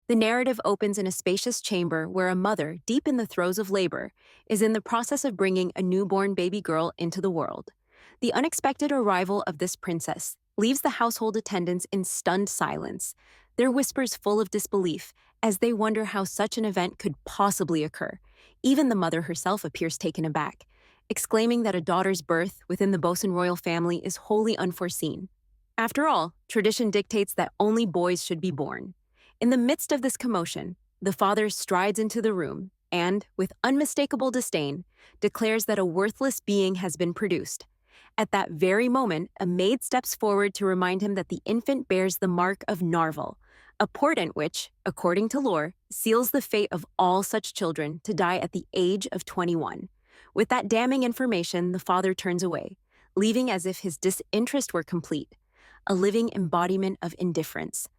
The narrative opens in a spacious chamber where a mother, deep in the throes of labor, is in the process of bringing a newborn baby girl into the world. The unexpected arrival of this princess leaves the household attendants in stunned silence, their whispers full of disbelief as they wonder how such an event could possibly occur. Even the mother herself appears taken aback, exclaiming that a daughter's birth within the Bosan royal family is wholly unforeseen. After all, tradition dictates that only boys should be born. In the midst of this commotion, the father strides into the room and, with unmistakable disdain, declares that a worthless being has been produced. At that very moment, a maid steps forward to remind him that the infant bears the mark of Narval, a portent which, according to lore, seals the fate of all such children to die at the age of 21. With that damning information, the father turns away, leaving as if his disinterest were complete, a living embodiment of indifference.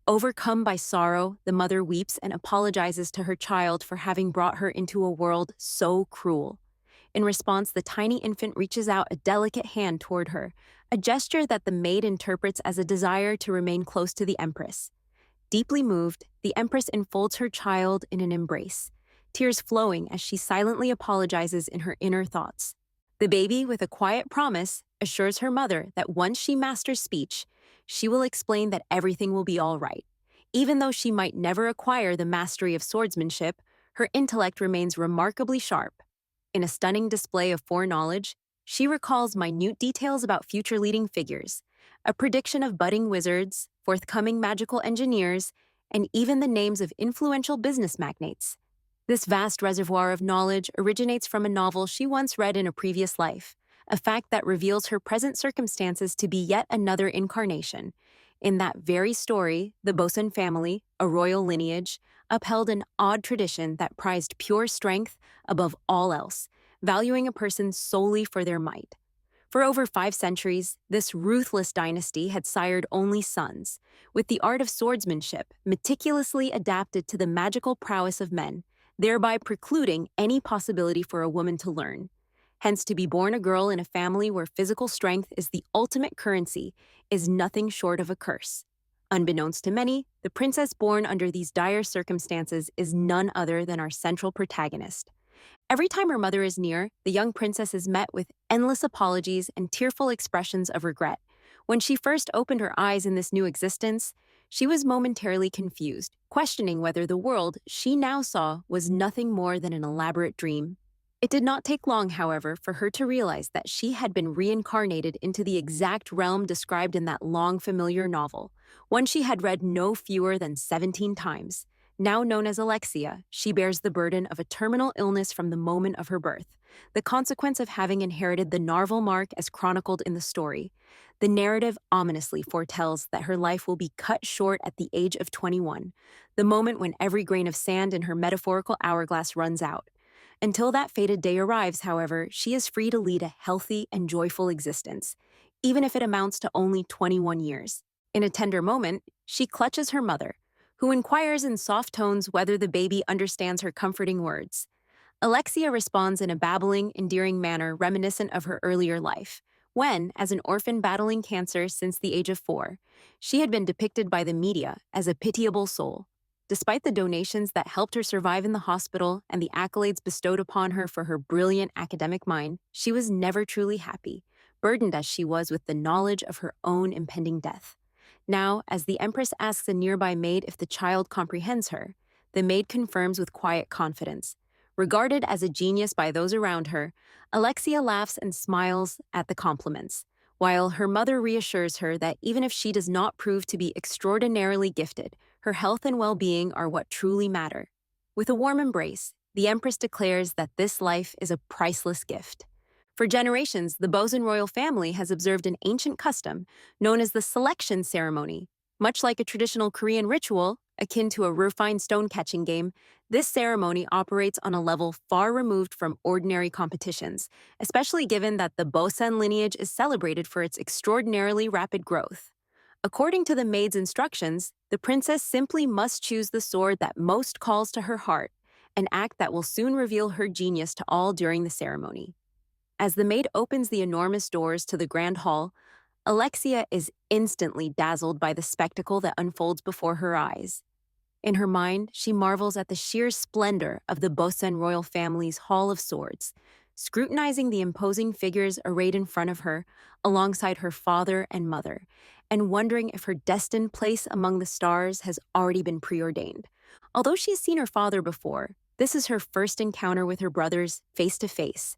Overcome by sorrow, the mother weeps and apologizes to her child for having brought her into a world so cruel. In response, the tiny infant reaches out a delicate hand toward her, a gesture that the maid interprets as a desire to remain close to the empress. Deeply moved, the empress enfolds her child in an embrace, tears flowing as she silently apologizes in her inner thoughts. The baby, with a quiet promise, assures her mother that once she masters speech, she will explain that everything will be all right. Even though she might never acquire the mastery of swordsmanship, her intellect remains remarkably sharp. In a stunning display of foreknowledge, she recalls minute details about future leading figures, a prediction of budding wizards, forthcoming magical engineers, and even the names of influential business magnates. This vast reservoir of knowledge originates from a novel she once read in a previous life, a fact that reveals her present circumstances to be yet another incarnation. In that very story, the Bosan family, a royal lineage, upheld an odd tradition that prized pure strength above all else, valuing a person solely for their might. For over 5 centuries, this ruthless dynasty had sired only sons, with the art of swordsmanship meticulously adapted to the magical prowess of men, thereby precluding any possibility for a woman to learn. Hence, to be born a girl in a family where physical strength is the ultimate currency is nothing short of a curse. Unbeknownst to many, the princess born under these dire circumstances is none other than our central protagonist. Every time her mother is near, the young princess is met with endless apologies and tearful expressions of regret. When she first opened her eyes in this new existence, she was momentarily confused, questioning whether the world she now saw was nothing more than an elaborate dream. It did not take long, however, for her to realize that she had been reincarnated into the exact realm described in that long familiar novel, one she had read no fewer than 17 times. Now known as Alexia, she bears the burden of a terminal illness from the moment of her birth, the consequence of having inherited the Narval mark as chronicled in the story. The narrative ominously foretells that her life will be cut short at the age of 21, the moment when every grain of sand in her metaphorical hourglass runs out. Until that fated day arrives, however, she is free to lead a healthy and joyful existence, even if it amounts to only 21 years. In a tender moment, she clutches her mother, who inquires in soft tones whether the baby understands her comforting words. Alexia responds in a babbling, endearing manner reminiscent of her earlier life, when, as an orphan battling cancer since the age of 4, she had been depicted by the media as a pitiable soul. Despite the donations that helped her survive in the hospital and the accolades bestowed upon her for her brilliant academic mind, she was never truly happy, burdened as she was with the knowledge of her own impending death. Now, as the Empress asks a nearby maid if the child comprehends her, the maid confirms with quiet confidence. Regarded as a genius by those around her, Alexia laughs and smiles at the compliments, while her mother reassures her that even if she does not prove to be extraordinarily gifted, her health and well-being are what truly matter. With a warm embrace, the Empress declares that this life is a priceless gift. For generations, the Bosan royal family has observed an ancient custom known as the selection ceremony. Much like a traditional Korean ritual, akin to a refined stone-catching game, this ceremony operates on a level far removed from ordinary competitions, especially given that the Bosan lineage is celebrated for its extraordinarily rapid growth. According to the maid's instructions, the princess simply must choose the sword that most calls to her heart, an act that will soon reveal her genius to all during the ceremony. As the maid opens the enormous doors to the grand hall, Alexia is instantly dazzled by the spectacle that unfolds before her eyes. In her mind, she marvels at the sheer splendor of the Bosan royal family's Hall of Swords, scrutinizing the imposing figures arrayed in front of her alongside her father and mother, and wondering if her destined place among the stars has already been preordained. Although she has seen her father before, this is her first encounter with her brothers face to face,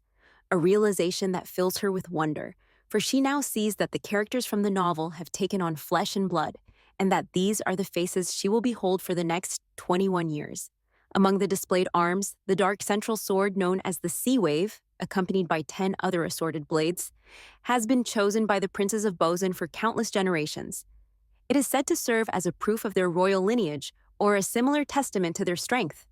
a realization that fills her with wonder, for she now sees that the characters from the novel have taken on flesh and blood, and that these are the faces she will behold for the next 21 years. Among the displayed arms, the dark central sword known as the Sea Wave, accompanied by 10 other assorted blades, has been chosen by the princes of Bosan for countless generations. It is said to serve as a proof of their royal lineage or a similar testament to their strength.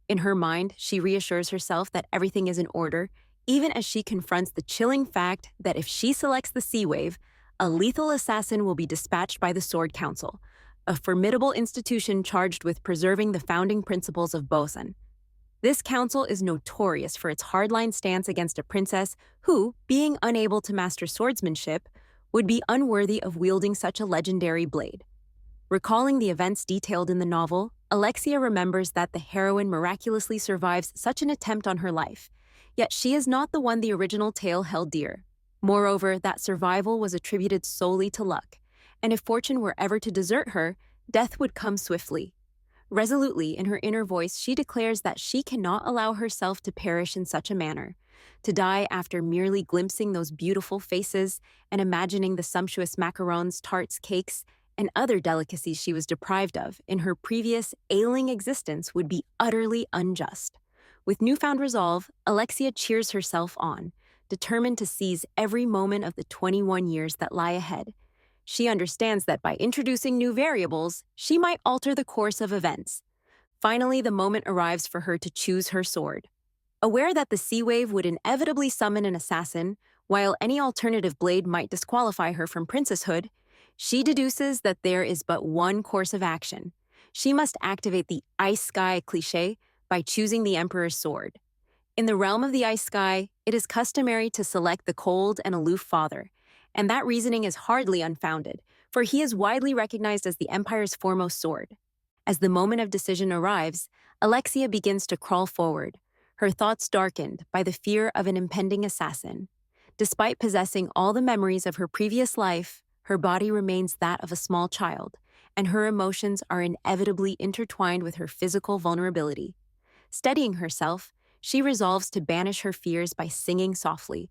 In her mind, she reassures herself that everything is in order, even as she confronts the chilling fact that if she selects the Sea Wave, a lethal assassin will be dispatched by the Sword Council, a formidable institution charged with preserving the founding principles of Bosan. This council is notorious for its hardline stance against a princess who, being unable to master swordsmanship, would be unworthy of wielding such a legendary blade. Recalling the events detailed in the novel, Alexia remembers that the heroine miraculously survives such an attempt on her life, yet she is not the one the original tale held dear. Moreover, that survival was attributed solely to luck, and if fortune were ever to desert her, death would come swiftly. Resolutely, in her inner voice, she declares that she cannot allow herself to perish in such a manner, to die after merely glimpsing those beautiful faces and imagining the sumptuous macarons, tarts, cakes, and other delicacies she was deprived of in her previous ailing existence would be utterly unjust. With newfound resolve, Alexia cheers herself on, determined to seize every moment of the 21 years that lie ahead. She understands that by introducing new variables, she might alter the course of events. Finally, the moment arrives for her to choose her sword. Aware that the Sea Wave would inevitably summon an assassin, while any alternative blade might disqualify her from princesshood, she deduces that there is but one course of action. She must activate the ice sky cliché by choosing the Emperor's sword. In the realm of the ice sky, it is customary to select the cold and aloof father, and that reasoning is hardly unfounded, for he is widely recognized as the Empire's foremost sword. As the moment of decision arrives, Alexia begins to crawl forward, her thoughts darkened by the fear of an impending assassin. Despite possessing all the memories of her previous life, her body remains that of a small child, and her emotions are inevitably intertwined with her physical vulnerability. Steadying herself, she resolves to banish her fears by singing softly,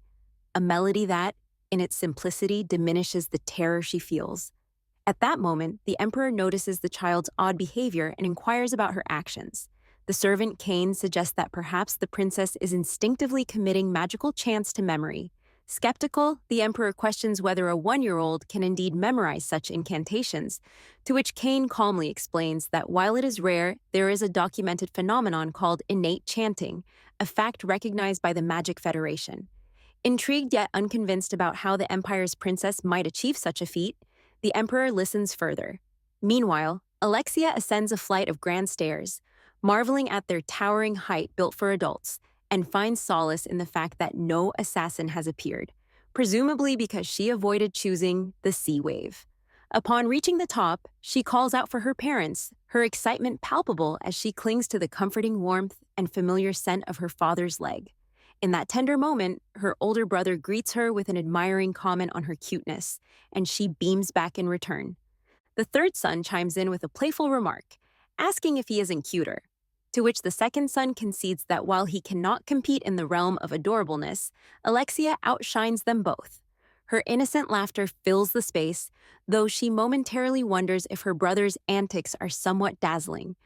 a melody that, in its simplicity, diminishes the terror she feels. At that moment, the Emperor notices the child's odd behavior and inquires about her actions. The servant Kane suggests that perhaps the princess is instinctively committing magical chants to memory. Skeptical, the Emperor questions whether a 1-year-old can indeed memorize such incantations, to which Kane calmly explains that while it is rare, there is a documented phenomenon called innate chanting, a fact recognized by the Magic Federation. Intrigued yet unconvinced about how the Empire's princess might achieve such a feat, the Emperor listens further. Meanwhile, Alexia ascends a flight of grand stairs, marveling at their towering height built for adults, and finds solace in the fact that no assassin has appeared, presumably because she avoided choosing the Sea Wave. Upon reaching the top, she calls out for her parents, her excitement palpable as she clings to the comforting warmth and familiar scent of her father's leg. In that tender moment, her older brother greets her with an admiring comment on her cuteness, and she beams back in return. The third son chimes in with a playful remark, asking if he isn't cuter, to which the second son concedes that while he cannot compete in the realm of adorableness, Alexia outshines them both. Her innocent laughter fills the space, though she momentarily wonders if her brother's antics are somewhat dazzling.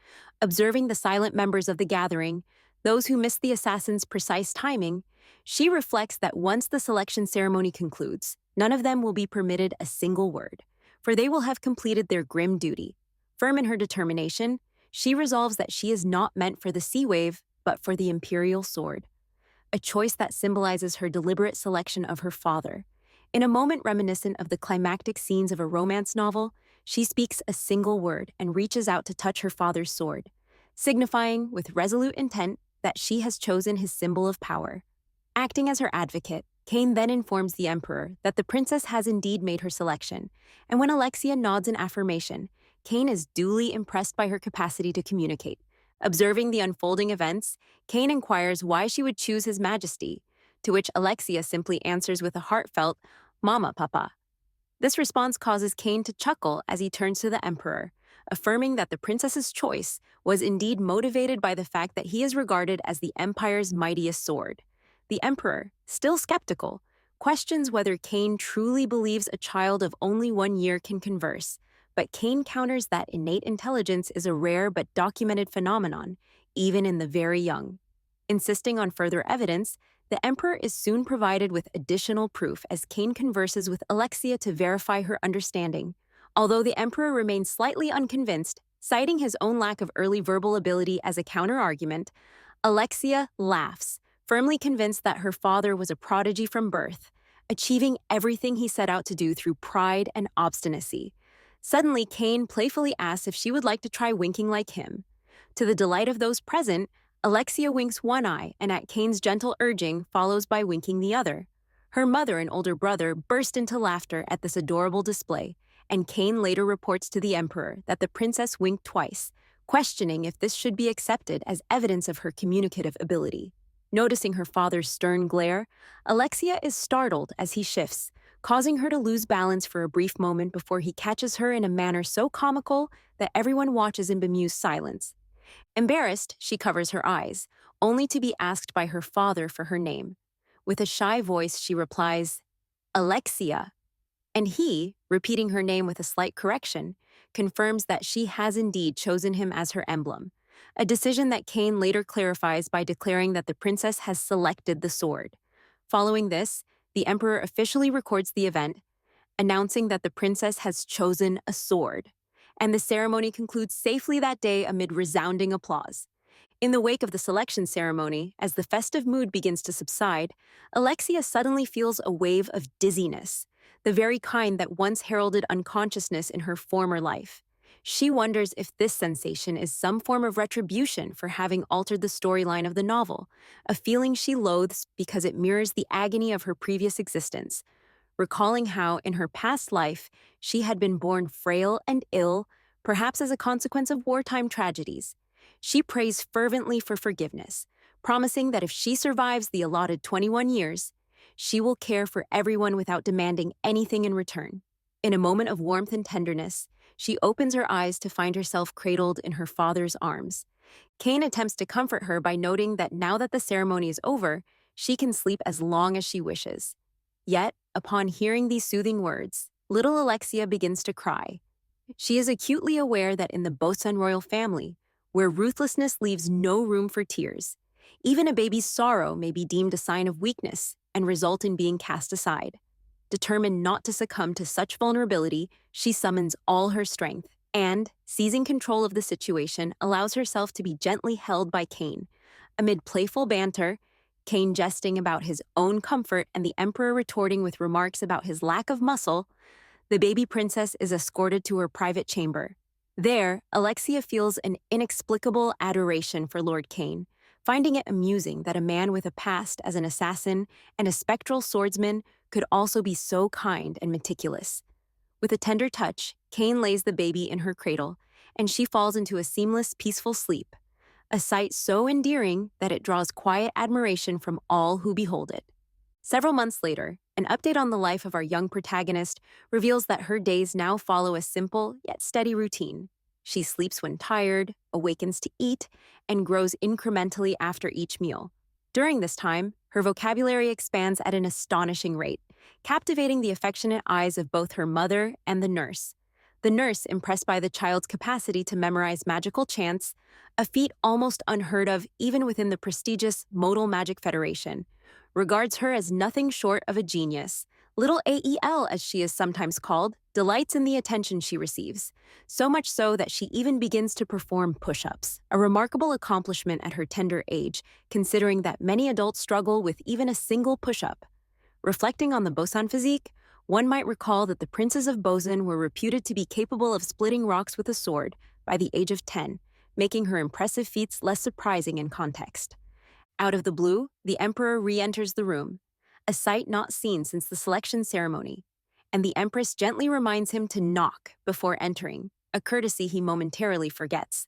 Observing the silent members of the gathering, those who missed the assassin's precise timing, she reflects that once the selection ceremony concludes, none of them will be permitted a single word, for they will have completed their grim duty. Firm in her determination, she resolves that she is not meant for the Sea Wave, but for the Imperial Sword, a choice that symbolizes her deliberate selection of her father. In a moment reminiscent of the climactic scenes of a romance novel, she speaks a single word and reaches out to touch her father's sword, signifying, with resolute intent, that she has chosen his symbol of power. Acting as her advocate, Kane then informs the Emperor that the princess has indeed made her selection, and when Alexia nods in affirmation, Cain is duly impressed by her capacity to communicate. Observing the unfolding events, Cain inquires why she would choose His Majesty, to which Alexia simply answers with a heartfelt, Mama, Papa. This response causes Cain to chuckle as he turns to the Emperor, affirming that the princess's choice was indeed motivated by the fact that he is regarded as the Empire's mightiest sword. The Emperor, still skeptical, questions whether Cain truly believes a child of only 1 year can converse, but Cain counters that innate intelligence is a rare but documented phenomenon, even in the very young. Insisting on further evidence, the Emperor is soon provided with additional proof as Cain converses with Alexia to verify her understanding. Although the Emperor remains slightly unconvinced, citing his own lack of early verbal ability as a counter-argument, Alexia laughs, firmly convinced that her father was a prodigy from birth, achieving everything he set out to do through pride and obstinacy. Suddenly, Cain playfully asks if she would like to try winking like him. To the delight of those present, Alexia winks one eye and at Cain's gentle urging follows by winking the other. Her mother and older brother burst into laughter at this adorable display, and Cain later reports to the Emperor that the princess winked twice, questioning if this should be accepted as evidence of her communicative ability. Noticing her father's stern glare, Alexia is startled as he shifts, causing her to lose balance for a brief moment before he catches her in a manner so comical that everyone watches in bemused silence. Embarrassed, she covers her eyes, only to be asked by her father for her name. With a shy voice, she replies, Alexia. And he, repeating her name with a slight correction, confirms that she has indeed chosen him as her emblem, a decision that Cain later clarifies by declaring that the princess has selected the sword. Following this, the Emperor officially records the event, announcing that the princess has chosen a sword, and the ceremony concludes safely that day amid resounding applause. In the wake of the selection ceremony, as the festive mood begins to subside, Alexia suddenly feels a wave of dizziness, the very kind that once heralded unconsciousness in her former life. She wonders if this sensation is some form of retribution for having altered the storyline of the novel, a feeling she loathes because it mirrors the agony of her previous existence. Recalling how, in her past life, she had been born frail and ill, perhaps as a consequence of wartime tragedies. She prays fervently for forgiveness, promising that if she survives the allotted 21 years, she will care for everyone without demanding anything in return. In a moment of warmth and tenderness, she opens her eyes to find herself cradled in her father's arms. Cain attempts to comfort her by noting that now that the ceremony is over, she can sleep as long as she wishes. Yet, upon hearing these soothing words, little Alexia begins to cry. She is acutely aware that in the Bosan royal family, where ruthlessness leaves no room for tears, even a baby's sorrow may be deemed a sign of weakness and result in being cast aside. Determined not to succumb to such vulnerability, she summons all her strength and, seizing control of the situation, allows herself to be gently held by Cain. Amid playful banter, Cain jesting about his own comfort and the Emperor retorting with remarks about his lack of muscle, the baby princess is escorted to her private chamber. There, Alexia feels an inexplicable adoration for Lord Cain, finding it amusing that a man with a past as an assassin and a spectral swordsman could also be so kind and meticulous. With a tender touch, Cain lays the baby in her cradle, and she falls into a seamless, peaceful sleep, a sight so endearing that it draws quiet admiration from all who behold it. Several months later, an update on the life of our young protagonist reveals that her days now follow a simple yet steady routine. She sleeps when tired, awakens to eat, and grows incrementally after each meal. During this time, her vocabulary expands at an astonishing rate, captivating the affectionate eyes of both her mother and the nurse. The nurse, impressed by the child's capacity to memorize magical chants, a feat almost unheard of even within the prestigious Modal Magic Federation, regards her as nothing short of a genius. Little AEL, as she is sometimes called, delights in the attention she receives, so much so that she even begins to perform push-ups, a remarkable accomplishment at her tender age, considering that many adults struggle with even a single push-up. Reflecting on the Bosan physique, one might recall that the princes of Bosan were reputed to be capable of splitting rocks with a sword by the age of 10, making her impressive feats less surprising in context. Out of the blue, the Emperor re-enters the room, a sight not seen since the selection ceremony, and the Empress gently reminds him to knock before entering, a courtesy he momentarily forgets.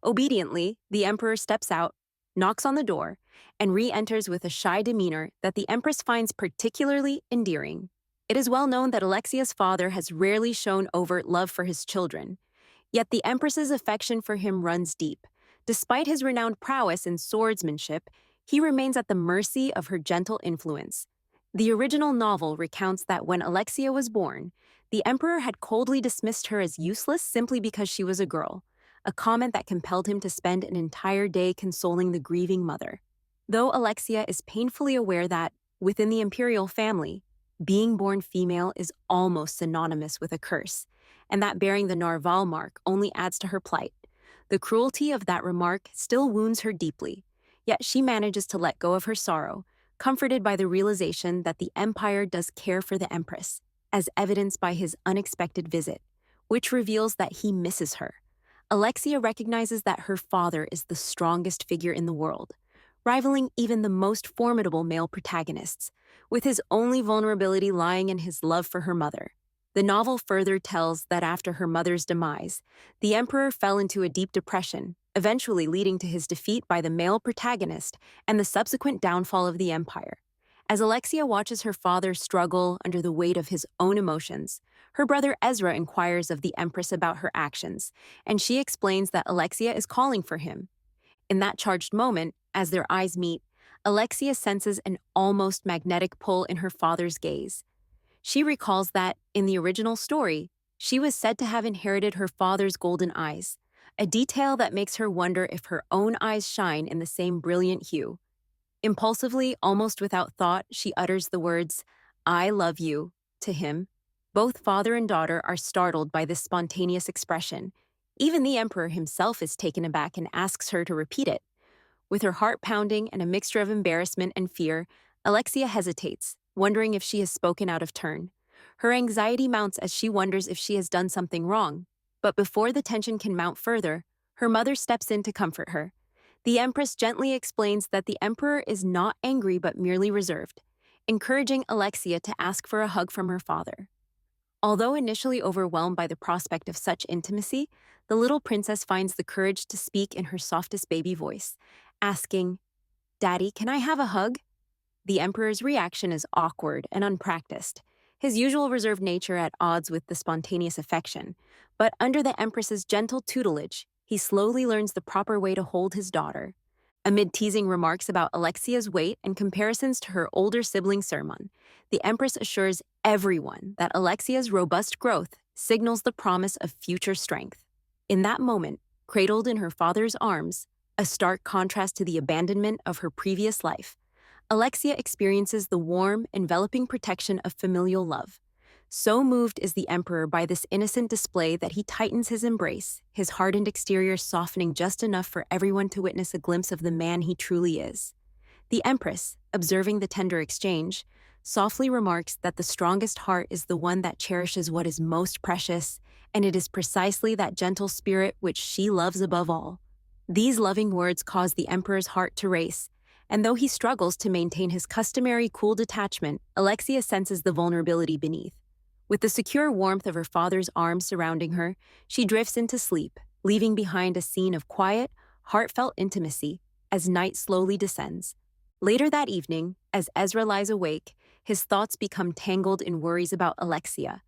Obediently, the emperor steps out, knocks on the door, and re-enters with a shy demeanor that the empress finds particularly endearing. It is well known that Alexia's father has rarely shown overt love for his children, yet the empress's affection for him runs deep. Despite his renowned prowess in swordsmanship, he remains at the mercy of her gentle influence. The original novel recounts that when Alexia was born, the emperor had coldly dismissed her as useless simply because she was a girl, a comment that compelled him to spend an entire day consoling the grieving mother. Though Alexia is painfully aware that, within the imperial family, being born female is almost synonymous with a curse, and that bearing the Narval mark only adds to her plight, the cruelty of that remark still wounds her deeply, yet she manages to let go of her sorrow, comforted by the realization that the Empire does care for the Empress, as evidenced by his unexpected visit, which reveals that he misses her. Alexia recognizes that her father is the strongest figure in the world, rivaling even the most formidable male protagonists, with his only vulnerability lying in his love for her mother. The novel further tells that after her mother's demise, the emperor fell into a deep depression, eventually leading to his defeat by the male protagonist and the subsequent downfall of the empire. As Alexia watches her father struggle under the weight of his own emotions, her brother Ezra inquires of the Empress about her actions, and she explains that Alexia is calling for him. In that charged moment, as their eyes meet, Alexia senses an almost magnetic pull in her father's gaze. She recalls that, in the original story, she was said to have inherited her father's golden eyes, a detail that makes her wonder if her own eyes shine in the same brilliant hue. Impulsively, almost without thought, she utters the words, "I love you," to him. Both father and daughter are startled by this spontaneous expression. Even the emperor himself is taken aback and asks her to repeat it. With her heart pounding and a mixture of embarrassment and fear, Alexia hesitates, wondering if she has spoken out of turn. Her anxiety mounts as she wonders if she has done something wrong. But before the tension can mount further, her mother steps in to comfort her. The Empress gently explains that the Emperor is not angry but merely reserved, encouraging Alexia to ask for a hug from her father. Although initially overwhelmed by the prospect of such intimacy, the little princess finds the courage to speak in her softest baby voice, asking, "Daddy, can I have a hug?" The Emperor's reaction is awkward and unpracticed, his usual reserved nature at odds with the spontaneous affection. But under the Empress's gentle tutelage, he slowly learns the proper way to hold his daughter. Amid teasing remarks about Alexia's weight and comparisons to her older sibling Sermon, the Empress assures everyone that Alexia's robust growth signals the promise of future strength. In that moment, cradled in her father's arms, a stark contrast to the abandonment of her previous life, Alexia experiences the warm, enveloping protection of familial love. So moved is the Emperor by this innocent display that he tightens his embrace, his hardened exterior softening just enough for everyone to witness a glimpse of the man he truly is. The Empress, observing the tender exchange, softly remarks that the strongest heart is the one that cherishes what is most precious, and it is precisely that gentle spirit which she loves above all. These loving words cause the Emperor's heart to race, and though he struggles to maintain his customary cool detachment, Alexia senses the vulnerability beneath. With the secure warmth of her father's arms surrounding her, she drifts into sleep, leaving behind a scene of quiet, heartfelt intimacy as night slowly descends. Later that evening, as Ezra lies awake, his thoughts become tangled in worries about Alexia.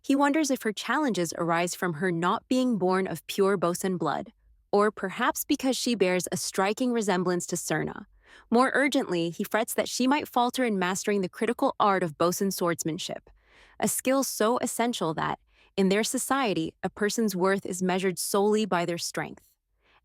He wonders if her challenges arise from her not being born of pure Bosan blood, or perhaps because she bears a striking resemblance to Serna. More urgently, he frets that she might falter in mastering the critical art of Bosan swordsmanship, a skill so essential that, in their society, a person's worth is measured solely by their strength.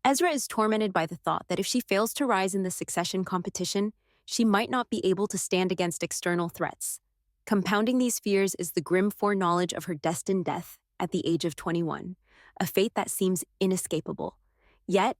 Ezra is tormented by the thought that if she fails to rise in the succession competition, she might not be able to stand against external threats. Compounding these fears is the grim foreknowledge of her destined death at the age of 21, a fate that seems inescapable. Yet,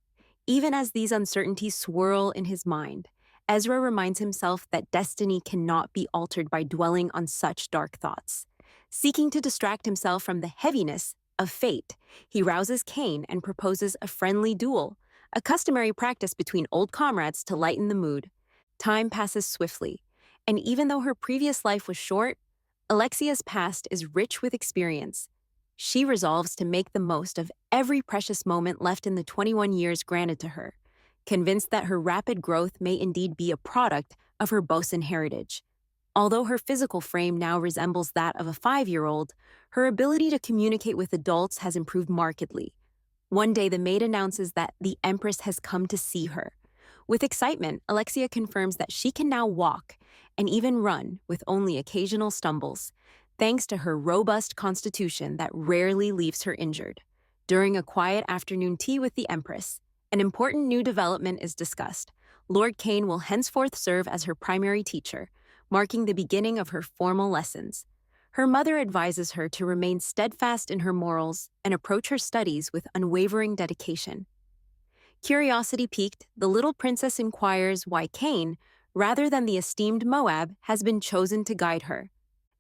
even as these uncertainties swirl in his mind, Ezra reminds himself that destiny cannot be altered by dwelling on such dark thoughts. Seeking to distract himself from the heaviness of fate, he rouses Cain and proposes a friendly duel, a customary practice between old comrades to lighten the mood. Time passes swiftly, and even though her previous life was short, Alexia's past is rich with experience. she resolves to make the most of every precious moment left in the 21 years granted to her, convinced that her rapid growth may indeed be a product of her Bosan heritage. Although her physical frame now resembles that of a 5-year-old, her ability to communicate with adults has improved markedly. One day, the maid announces that the Empress has come to see her. With excitement, Alexia confirms that she can now walk and even run with only occasional stumbles, thanks to her robust constitution that rarely leaves her injured. During a quiet afternoon tea with the Empress, an important new development is discussed. Lord Kane will henceforth serve as her primary teacher, marking the beginning of her formal lessons. Her mother advises her to remain steadfast in her morals and approach her studies with unwavering dedication. Curiosity piqued, the little princess inquires why Cain, rather than the esteemed Moab, has been chosen to guide her.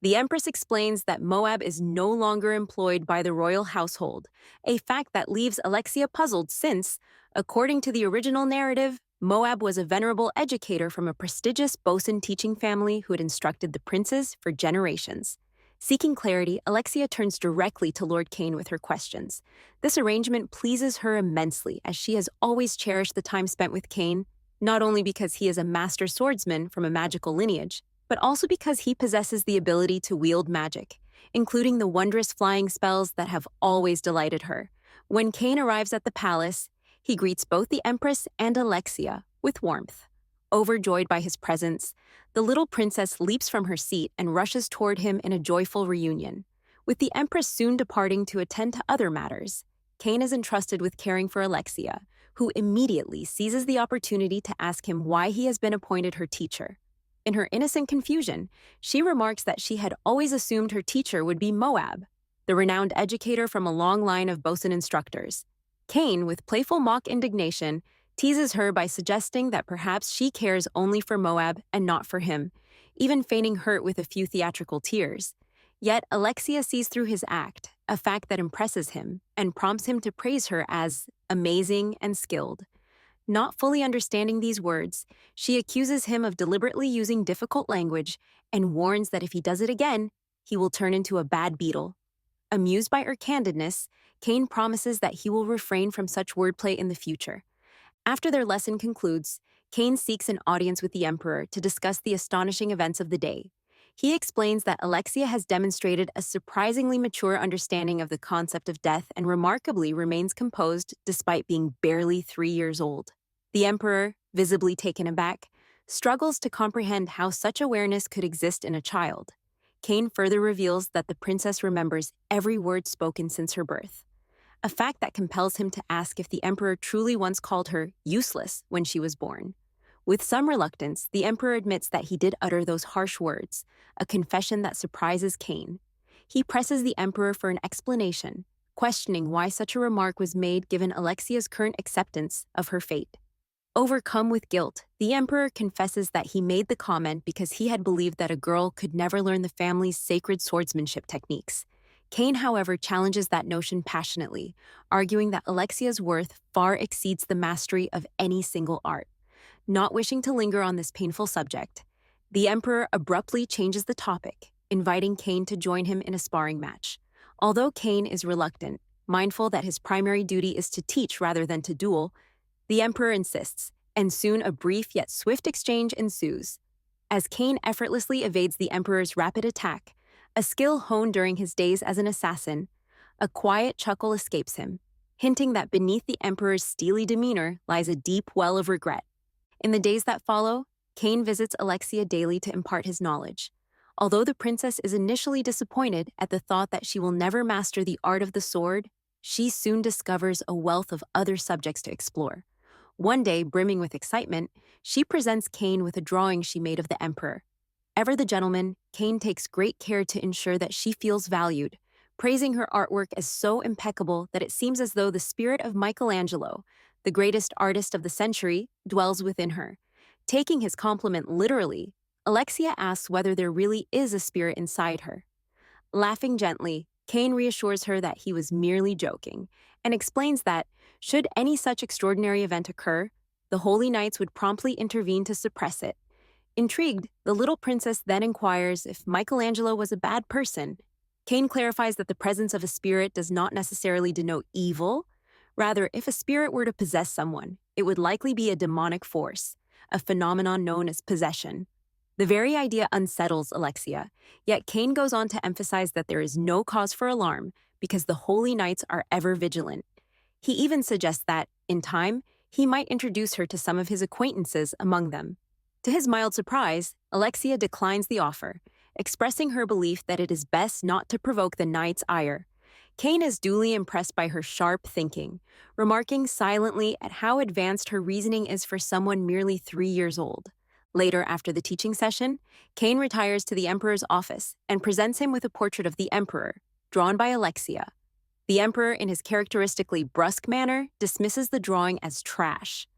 The Empress explains that Moab is no longer employed by the royal household, a fact that leaves Alexia puzzled since, according to the original narrative, Moab was a venerable educator from a prestigious Bosan teaching family who had instructed the princes for generations. Seeking clarity, Alexia turns directly to Lord Kane with her questions. This arrangement pleases her immensely, as she has always cherished the time spent with Kane, not only because he is a master swordsman from a magical lineage, but also because he possesses the ability to wield magic, including the wondrous flying spells that have always delighted her. When Kane arrives at the palace, he greets both the Empress and Alexia with warmth. Overjoyed by his presence, the little princess leaps from her seat and rushes toward him in a joyful reunion. With the Empress soon departing to attend to other matters, Kane is entrusted with caring for Alexia, who immediately seizes the opportunity to ask him why he has been appointed her teacher. In her innocent confusion, she remarks that she had always assumed her teacher would be Moab, the renowned educator from a long line of Bosan instructors. Kane, with playful mock indignation, teases her by suggesting that perhaps she cares only for Moab and not for him, even feigning hurt with a few theatrical tears. Yet Alexia sees through his act, a fact that impresses him, and prompts him to praise her as amazing and skilled. Not fully understanding these words, she accuses him of deliberately using difficult language and warns that if he does it again, he will turn into a bad beetle. Amused by her candidness, Kane promises that he will refrain from such wordplay in the future. After their lesson concludes, Kane seeks an audience with the Emperor to discuss the astonishing events of the day. He explains that Alexia has demonstrated a surprisingly mature understanding of the concept of death and remarkably remains composed despite being barely 3 years old. The Emperor, visibly taken aback, struggles to comprehend how such awareness could exist in a child. Kane further reveals that the princess remembers every word spoken since her birth, a fact that compels him to ask if the Emperor truly once called her useless when she was born. With some reluctance, the Emperor admits that he did utter those harsh words, a confession that surprises Kane. He presses the Emperor for an explanation, questioning why such a remark was made given Alexia's current acceptance of her fate. Overcome with guilt, the Emperor confesses that he made the comment because he had believed that a girl could never learn the family's sacred swordsmanship techniques. Kane, however, challenges that notion passionately, arguing that Alexia's worth far exceeds the mastery of any single art. Not wishing to linger on this painful subject, the Emperor abruptly changes the topic, inviting Kane to join him in a sparring match. Although Kane is reluctant, mindful that his primary duty is to teach rather than to duel, the Emperor insists, and soon a brief yet swift exchange ensues. As Kane effortlessly evades the Emperor's rapid attack, a skill honed during his days as an assassin, a quiet chuckle escapes him, hinting that beneath the Emperor's steely demeanor lies a deep well of regret. In the days that follow, Kane visits Alexia daily to impart his knowledge. Although the princess is initially disappointed at the thought that she will never master the art of the sword, she soon discovers a wealth of other subjects to explore. One day, brimming with excitement, she presents Kane with a drawing she made of the Emperor. Ever the gentleman, Kane takes great care to ensure that she feels valued, praising her artwork as so impeccable that it seems as though the spirit of Michelangelo, the greatest artist of the century, dwells within her. Taking his compliment literally, Alexia asks whether there really is a spirit inside her. Laughing gently, Kane reassures her that he was merely joking, and explains that, should any such extraordinary event occur, the Holy Knights would promptly intervene to suppress it. Intrigued, the little princess then inquires if Michelangelo was a bad person, Kane clarifies that the presence of a spirit does not necessarily denote evil. Rather, if a spirit were to possess someone, it would likely be a demonic force, a phenomenon known as possession. The very idea unsettles Alexia, yet Kane goes on to emphasize that there is no cause for alarm because the holy knights are ever vigilant. He even suggests that, in time, he might introduce her to some of his acquaintances among them. To his mild surprise, Alexia declines the offer, expressing her belief that it is best not to provoke the knight's ire. Kane is duly impressed by her sharp thinking, remarking silently at how advanced her reasoning is for someone merely 3 years old. Later, after the teaching session, Kane retires to the emperor's office and presents him with a portrait of the emperor, drawn by Alexia. The emperor, in his characteristically brusque manner, dismisses the drawing as trash,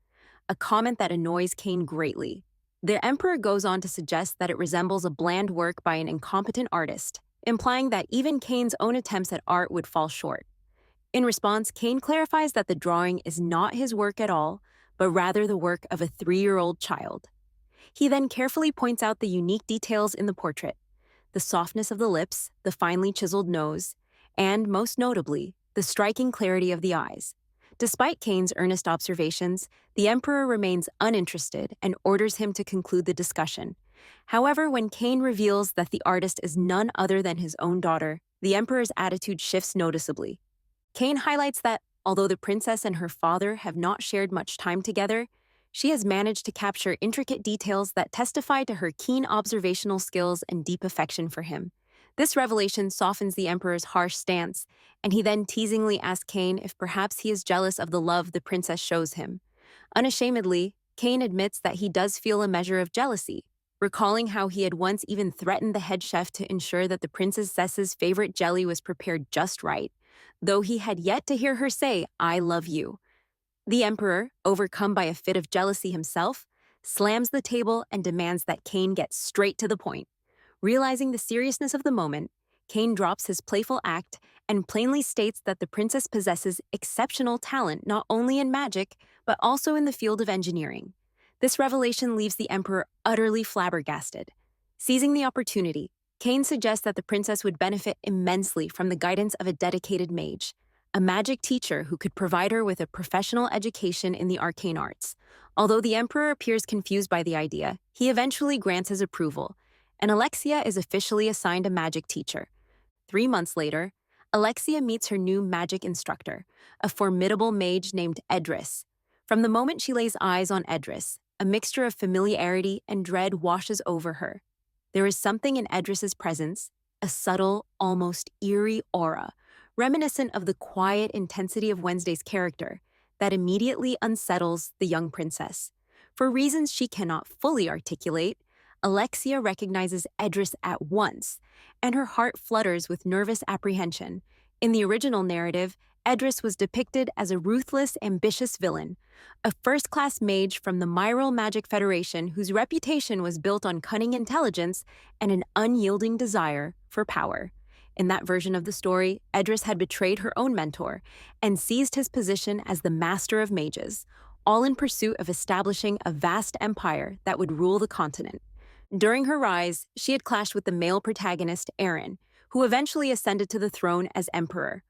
a comment that annoys Kane greatly. The emperor goes on to suggest that it resembles a bland work by an incompetent artist, implying that even Kane's own attempts at art would fall short. In response, Kane clarifies that the drawing is not his work at all, but rather the work of a 3-year-old child. He then carefully points out the unique details in the portrait: the softness of the lips, the finely chiseled nose, and, most notably, the striking clarity of the eyes. Despite Kane's earnest observations, the emperor remains uninterested and orders him to conclude the discussion. However, when Kane reveals that the artist is none other than his own daughter, the emperor's attitude shifts noticeably. Kane highlights that, although the princess and her father have not shared much time together, she has managed to capture intricate details that testify to her keen observational skills and deep affection for him. This revelation softens the emperor's harsh stance, and he then teasingly asks Kane if perhaps he is jealous of the love the princess shows him. Unashamedly, Kane admits that he does feel a measure of jealousy, recalling how he had once even threatened the head chef to ensure that the princess's favorite jelly was prepared just right, though he had yet to hear her say, "I love you." The emperor, overcome by a fit of jealousy himself, slams the table and demands that Kane get straight to the point. Realizing the seriousness of the moment, Kane drops his playful act and plainly states that the princess possesses exceptional talent not only in magic, but also in the field of engineering. This revelation leaves the emperor utterly flabbergasted. Seizing the opportunity, Kane suggests that the princess would benefit immensely from the guidance of a dedicated mage, a magic teacher who could provide her with a professional education in the arcane arts. Although the emperor appears confused by the idea, he eventually grants his approval, and Alexia is officially assigned a magic teacher. 3 months later, Alexia meets her new magic instructor, a formidable mage named Edris. From the moment she lays eyes on Edris, a mixture of familiarity and dread washes over her. There is something in Edris's presence, a subtle, almost eerie aura, reminiscent of the quiet intensity of Wednesday's character, that immediately unsettles the young princess. For reasons she cannot fully articulate, Alexia recognizes Edris at once, and her heart flutters with nervous apprehension. In the original narrative, Edris was depicted as a ruthless, ambitious villain, a first-class mage from the Myral Magic Federation whose reputation was built on cunning intelligence and an unyielding desire for power. In that version of the story, Edris had betrayed her own mentor and seized his position as the master of mages, all in pursuit of establishing a vast empire that would rule the continent. During her rise, she had clashed with the male protagonist, Aaron, who eventually ascended to the throne as emperor.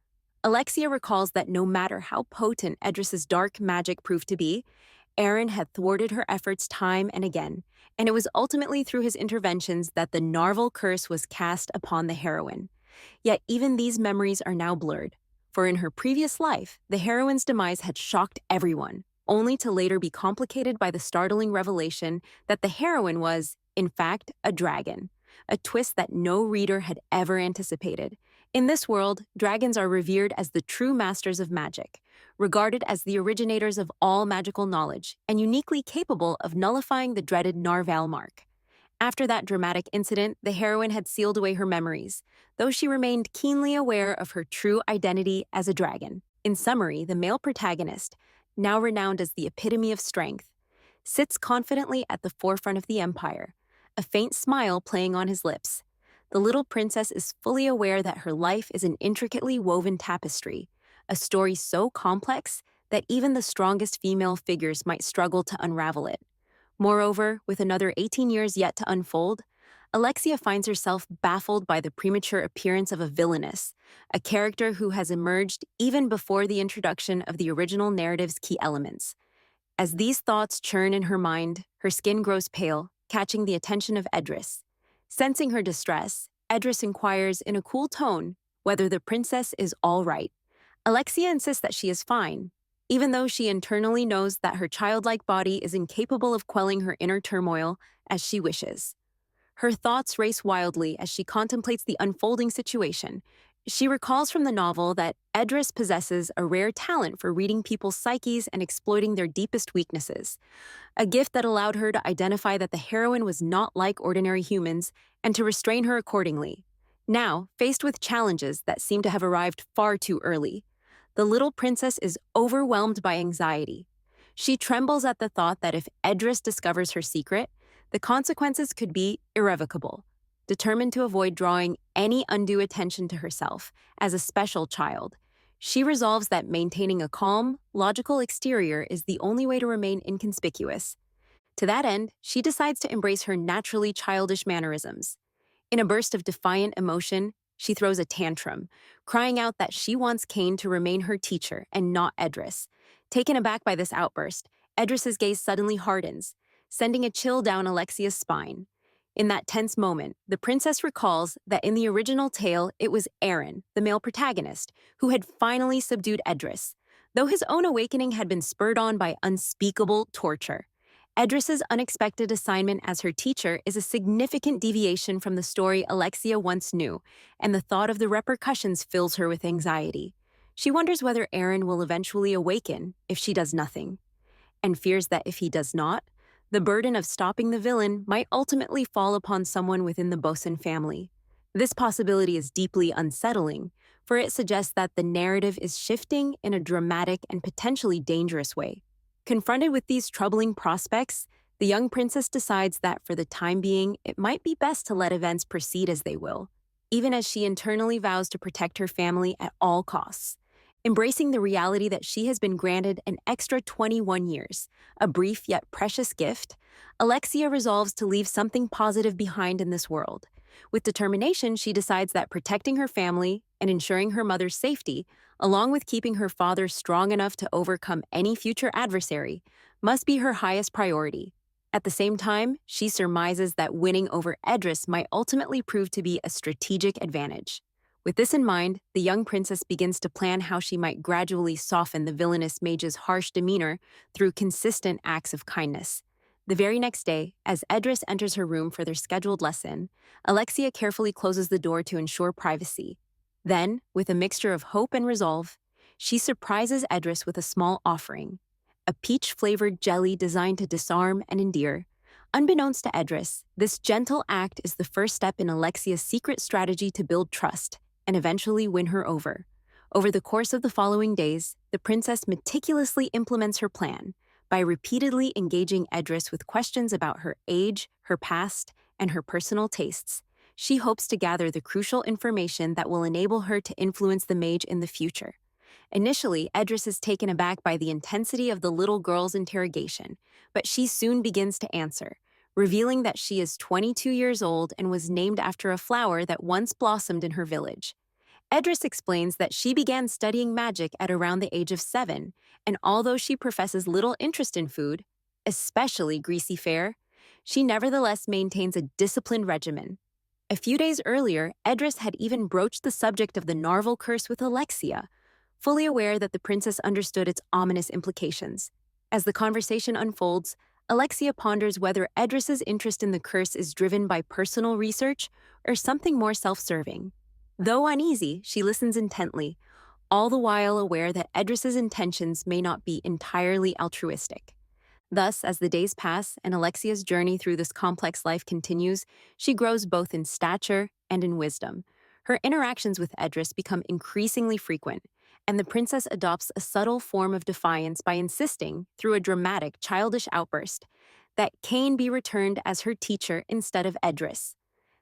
Alexia recalls that no matter how potent Edris's dark magic proved to be, Aaron had thwarted her efforts time and again, and it was ultimately through his interventions that the Narvel curse was cast upon the heroine. Yet even these memories are now blurred, for in her previous life, the heroine's demise had shocked everyone, only to later be complicated by the startling revelation that the heroine was, in fact, a dragon, a twist that no reader had ever anticipated. In this world, dragons are revered as the true masters of magic, regarded as the originators of all magical knowledge, and uniquely capable of nullifying the dreaded Narval mark. After that dramatic incident, the heroine had sealed away her memories, though she remained keenly aware of her true identity as a dragon. In summary, the male protagonist, now renowned as the epitome of strength, sits confidently at the forefront of the empire, a faint smile playing on his lips. The little princess is fully aware that her life is an intricately woven tapestry, a story so complex that even the strongest female figures might struggle to unravel it. Moreover, with another 18 years yet to unfold, Alexia finds herself baffled by the premature appearance of a villainess, a character who has emerged even before the introduction of the original narrative's key elements. As these thoughts churn in her mind, her skin grows pale, catching the attention of Edris. Sensing her distress, Edris inquires in a cool tone whether the princess is all right. Alexia insists that she is fine, even though she internally knows that her childlike body is incapable of quelling her inner turmoil as she wishes. Her thoughts race wildly as she contemplates the unfolding situation. She recalls from the novel that Edris possesses a rare talent for reading people's psyches and exploiting their deepest weaknesses, a gift that allowed her to identify that the heroine was not like ordinary humans and to restrain her accordingly. Now, faced with challenges that seem to have arrived far too early, the little princess is overwhelmed by anxiety. She trembles at the thought that if Edris discovers her secret, the consequences could be irrevocable. Determined to avoid drawing any undue attention to herself as a special child, she resolves that maintaining a calm, logical exterior is the only way to remain inconspicuous. To that end, she decides to embrace her naturally childish mannerisms. In a burst of defiant emotion, she throws a tantrum, crying out that she wants Cain to remain her teacher and not Edris. Taken aback by this outburst, Edris's gaze suddenly hardens, sending a chill down Alexia's spine. In that tense moment, the princess recalls that in the original tale, it was Aaron, the male protagonist, who had finally subdued Edris, though his own awakening had been spurred on by unspeakable torture. Edris's unexpected assignment as her teacher is a significant deviation from the story Alexia once knew, and the thought of the repercussions fills her with anxiety. She wonders whether Aaron will eventually awaken if she does nothing, and fears that if he does not, the burden of stopping the villain might ultimately fall upon someone within the Bosan family. This possibility is deeply unsettling, for it suggests that the narrative is shifting in a dramatic and potentially dangerous way. Confronted with these troubling prospects, the young princess decides that for the time being, it might be best to let events proceed as they will, even as she internally vows to protect her family at all costs. Embracing the reality that she has been granted an extra 21 years, a brief yet precious gift, Alexia resolves to leave something positive behind in this world. With determination, she decides that protecting her family and ensuring her mother's safety, along with keeping her father strong enough to overcome any future adversary, must be her highest priority. At the same time, she surmises that winning over Edris might ultimately prove to be a strategic advantage. With this in mind, the young princess begins to plan how she might gradually soften the villainous mage's harsh demeanor through consistent acts of kindness. The very next day, as Edris enters her room for their scheduled lesson, Alexia carefully closes the door to ensure privacy. Then, with a mixture of hope and resolve, she surprises Edris with a small offering, a peach-flavored jelly designed to disarm and endear. Unbeknownst to Edris, this gentle act is the first step in Alexia's secret strategy to build trust and eventually win her over. Over the course of the following days, the princess meticulously implements her plan by repeatedly engaging Edris with questions about her age, her past, and her personal tastes. She hopes to gather the crucial information that will enable her to influence the mage in the future. Initially, Edris is taken aback by the intensity of the little girl's interrogation, but she soon begins to answer, revealing that she is 22 years old and was named after a flower that once blossomed in her village. Edris explains that she began studying magic at around the age of 7, and although she professes little interest in food, especially greasy fare, she nevertheless maintains a disciplined regimen. A few days earlier, Edris had even broached the subject of the Narvel curse with Alexia, fully aware that the princess understood its ominous implications. As the conversation unfolds, Alexia ponders whether Edris's interest in the curse is driven by personal research or something more self-serving. Though uneasy, she listens intently, all the while aware that Edris's intentions may not be entirely altruistic. Thus, as the days pass and Alexia's journey through this complex life continues, she grows both in stature and in wisdom. Her interactions with Edris become increasingly frequent, and the princess adopts a subtle form of defiance by insisting, through a dramatic, childish outburst, that Cain be returned as her teacher instead of Edris.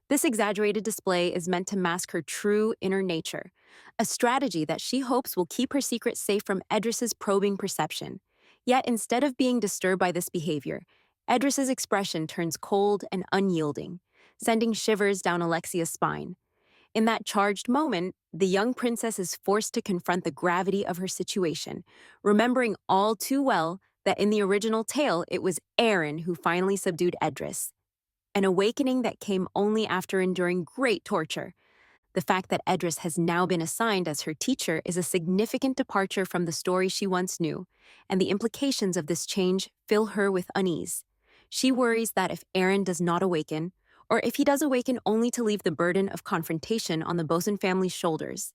This exaggerated display is meant to mask her true inner nature, a strategy that she hopes will keep her secret safe from Edris's probing perception. Yet instead of being disturbed by this behavior, Edris's expression turns cold and unyielding, sending shivers down Alexia's spine. In that charged moment, the young princess is forced to confront the gravity of her situation, remembering all too well that in the original tale it was Aaron who finally subdued Edris, an awakening that came only after enduring great torture. The fact that Edris has now been assigned as her teacher is a significant departure from the story she once knew, and the implications of this change fill her with unease. She worries that if Aaron does not awaken, or if he does awaken only to leave the burden of confrontation on the Bosan family's shoulders,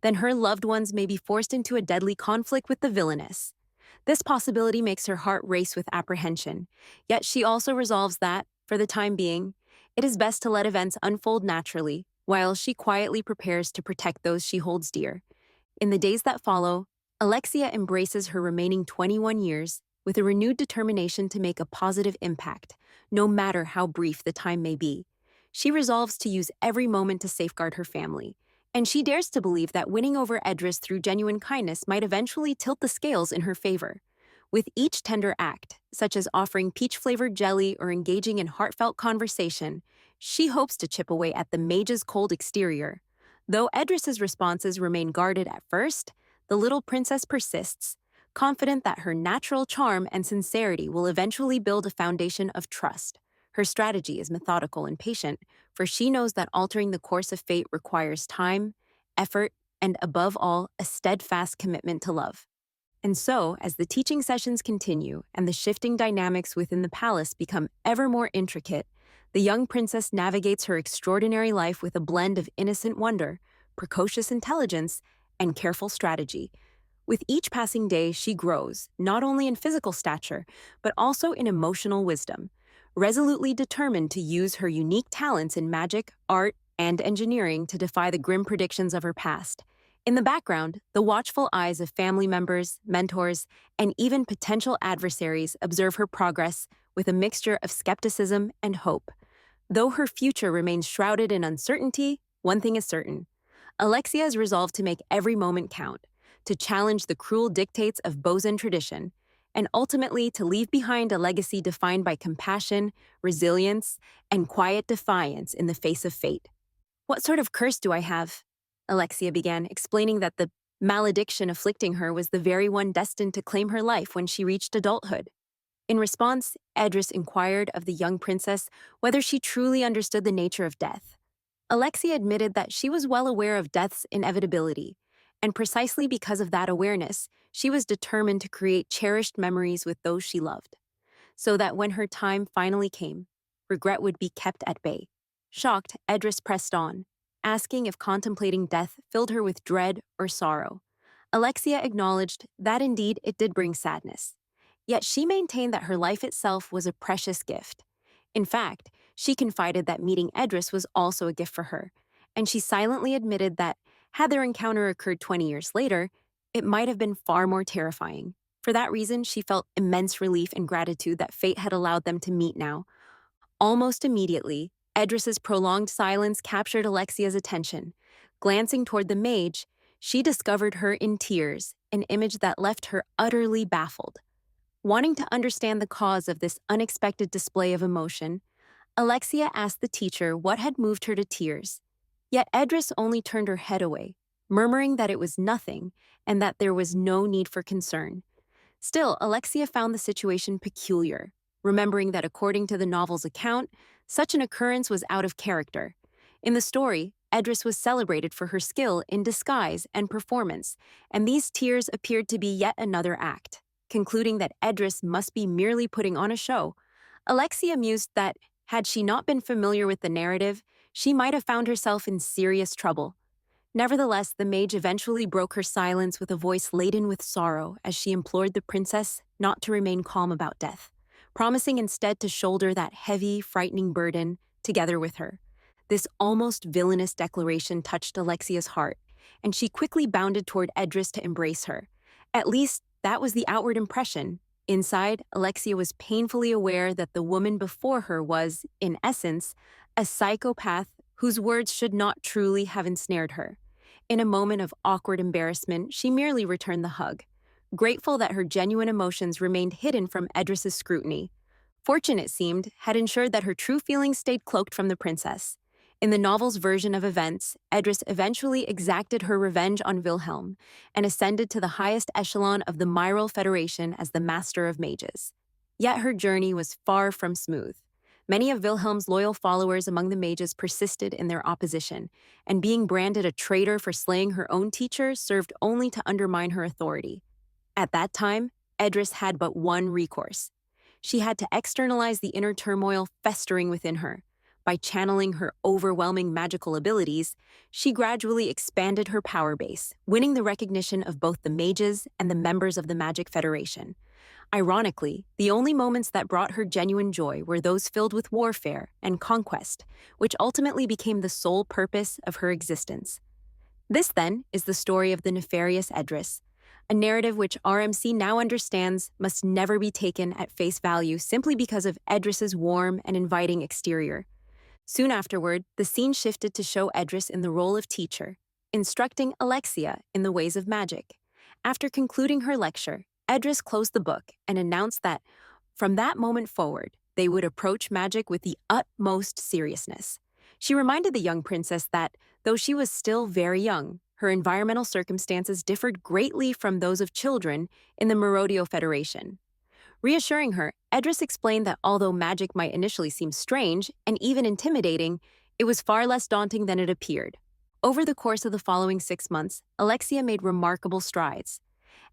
then her loved ones may be forced into a deadly conflict with the villainess. This possibility makes her heart race with apprehension, yet she also resolves that, for the time being, it is best to let events unfold naturally, while she quietly prepares to protect those she holds dear. In the days that follow, Alexia embraces her remaining 21 years with a renewed determination to make a positive impact, no matter how brief the time may be. She resolves to use every moment to safeguard her family, and she dares to believe that winning over Edris through genuine kindness might eventually tilt the scales in her favor. With each tender act, such as offering peach-flavored jelly or engaging in heartfelt conversation, she hopes to chip away at the mage's cold exterior. Though Edris's responses remain guarded at first, the little princess persists, confident that her natural charm and sincerity will eventually build a foundation of trust. Her strategy is methodical and patient, for she knows that altering the course of fate requires time, effort, and above all, a steadfast commitment to love. And so, as the teaching sessions continue and the shifting dynamics within the palace become ever more intricate, the young princess navigates her extraordinary life with a blend of innocent wonder, precocious intelligence, and careful strategy. With each passing day, she grows, not only in physical stature, but also in emotional wisdom, resolutely determined to use her unique talents in magic, art, and engineering to defy the grim predictions of her past. In the background, the watchful eyes of family members, mentors, and even potential adversaries observe her progress with a mixture of skepticism and hope. Though her future remains shrouded in uncertainty, one thing is certain. Alexia is resolved to make every moment count, to challenge the cruel dictates of Bosan tradition, and ultimately to leave behind a legacy defined by compassion, resilience, and quiet defiance in the face of fate. "What sort of curse do I have?" Alexia began, explaining that the malediction afflicting her was the very one destined to claim her life when she reached adulthood. In response, Edris inquired of the young princess whether she truly understood the nature of death. Alexia admitted that she was well aware of death's inevitability, and precisely because of that awareness, she was determined to create cherished memories with those she loved, so that when her time finally came, regret would be kept at bay. Shocked, Edris pressed on, asking if contemplating death filled her with dread or sorrow. Alexia acknowledged that indeed it did bring sadness. Yet she maintained that her life itself was a precious gift. In fact, she confided that meeting Edris was also a gift for her, and she silently admitted that, had their encounter occurred 20 years later, it might have been far more terrifying. For that reason, she felt immense relief and gratitude that fate had allowed them to meet now. Almost immediately, Edris's prolonged silence captured Alexia's attention. Glancing toward the mage, she discovered her in tears, an image that left her utterly baffled. Wanting to understand the cause of this unexpected display of emotion, Alexia asked the teacher what had moved her to tears. Yet Edris only turned her head away, murmuring that it was nothing and that there was no need for concern. Still, Alexia found the situation peculiar, remembering that according to the novel's account, such an occurrence was out of character. In the story, Edris was celebrated for her skill in disguise and performance, and these tears appeared to be yet another act. Concluding that Edris must be merely putting on a show, Alexia mused that, had she not been familiar with the narrative, she might have found herself in serious trouble. Nevertheless, the mage eventually broke her silence with a voice laden with sorrow as she implored the princess not to remain calm about death, promising instead to shoulder that heavy, frightening burden together with her. This almost villainous declaration touched Alexia's heart, and she quickly bounded toward Edris to embrace her. At least, that was the outward impression. Inside, Alexia was painfully aware that the woman before her was, in essence, a psychopath whose words should not truly have ensnared her. In a moment of awkward embarrassment, she merely returned the hug, grateful that her genuine emotions remained hidden from Edris's scrutiny. Fortune, it seemed, had ensured that her true feelings stayed cloaked from the princess. In the novel's version of events, Edris eventually exacted her revenge on Wilhelm and ascended to the highest echelon of the Myral Federation as the Master of Mages. Yet her journey was far from smooth. Many of Wilhelm's loyal followers among the mages persisted in their opposition, and being branded a traitor for slaying her own teacher served only to undermine her authority. At that time, Edris had but one recourse. She had to externalize the inner turmoil festering within her. By channeling her overwhelming magical abilities, she gradually expanded her power base, winning the recognition of both the mages and the members of the Magic Federation. Ironically, the only moments that brought her genuine joy were those filled with warfare and conquest, which ultimately became the sole purpose of her existence. This, then, is the story of the nefarious Edris, a narrative which RMC now understands must never be taken at face value simply because of Edris's warm and inviting exterior. Soon afterward, the scene shifted to show Edris in the role of teacher, instructing Alexia in the ways of magic. After concluding her lecture, Edris closed the book and announced that, from that moment forward, they would approach magic with the utmost seriousness. She reminded the young princess that, though she was still very young, her environmental circumstances differed greatly from those of children in the Merodio Federation. Reassuring her, Edris explained that although magic might initially seem strange and even intimidating, it was far less daunting than it appeared. Over the course of the following 6 months, Alexia made remarkable strides.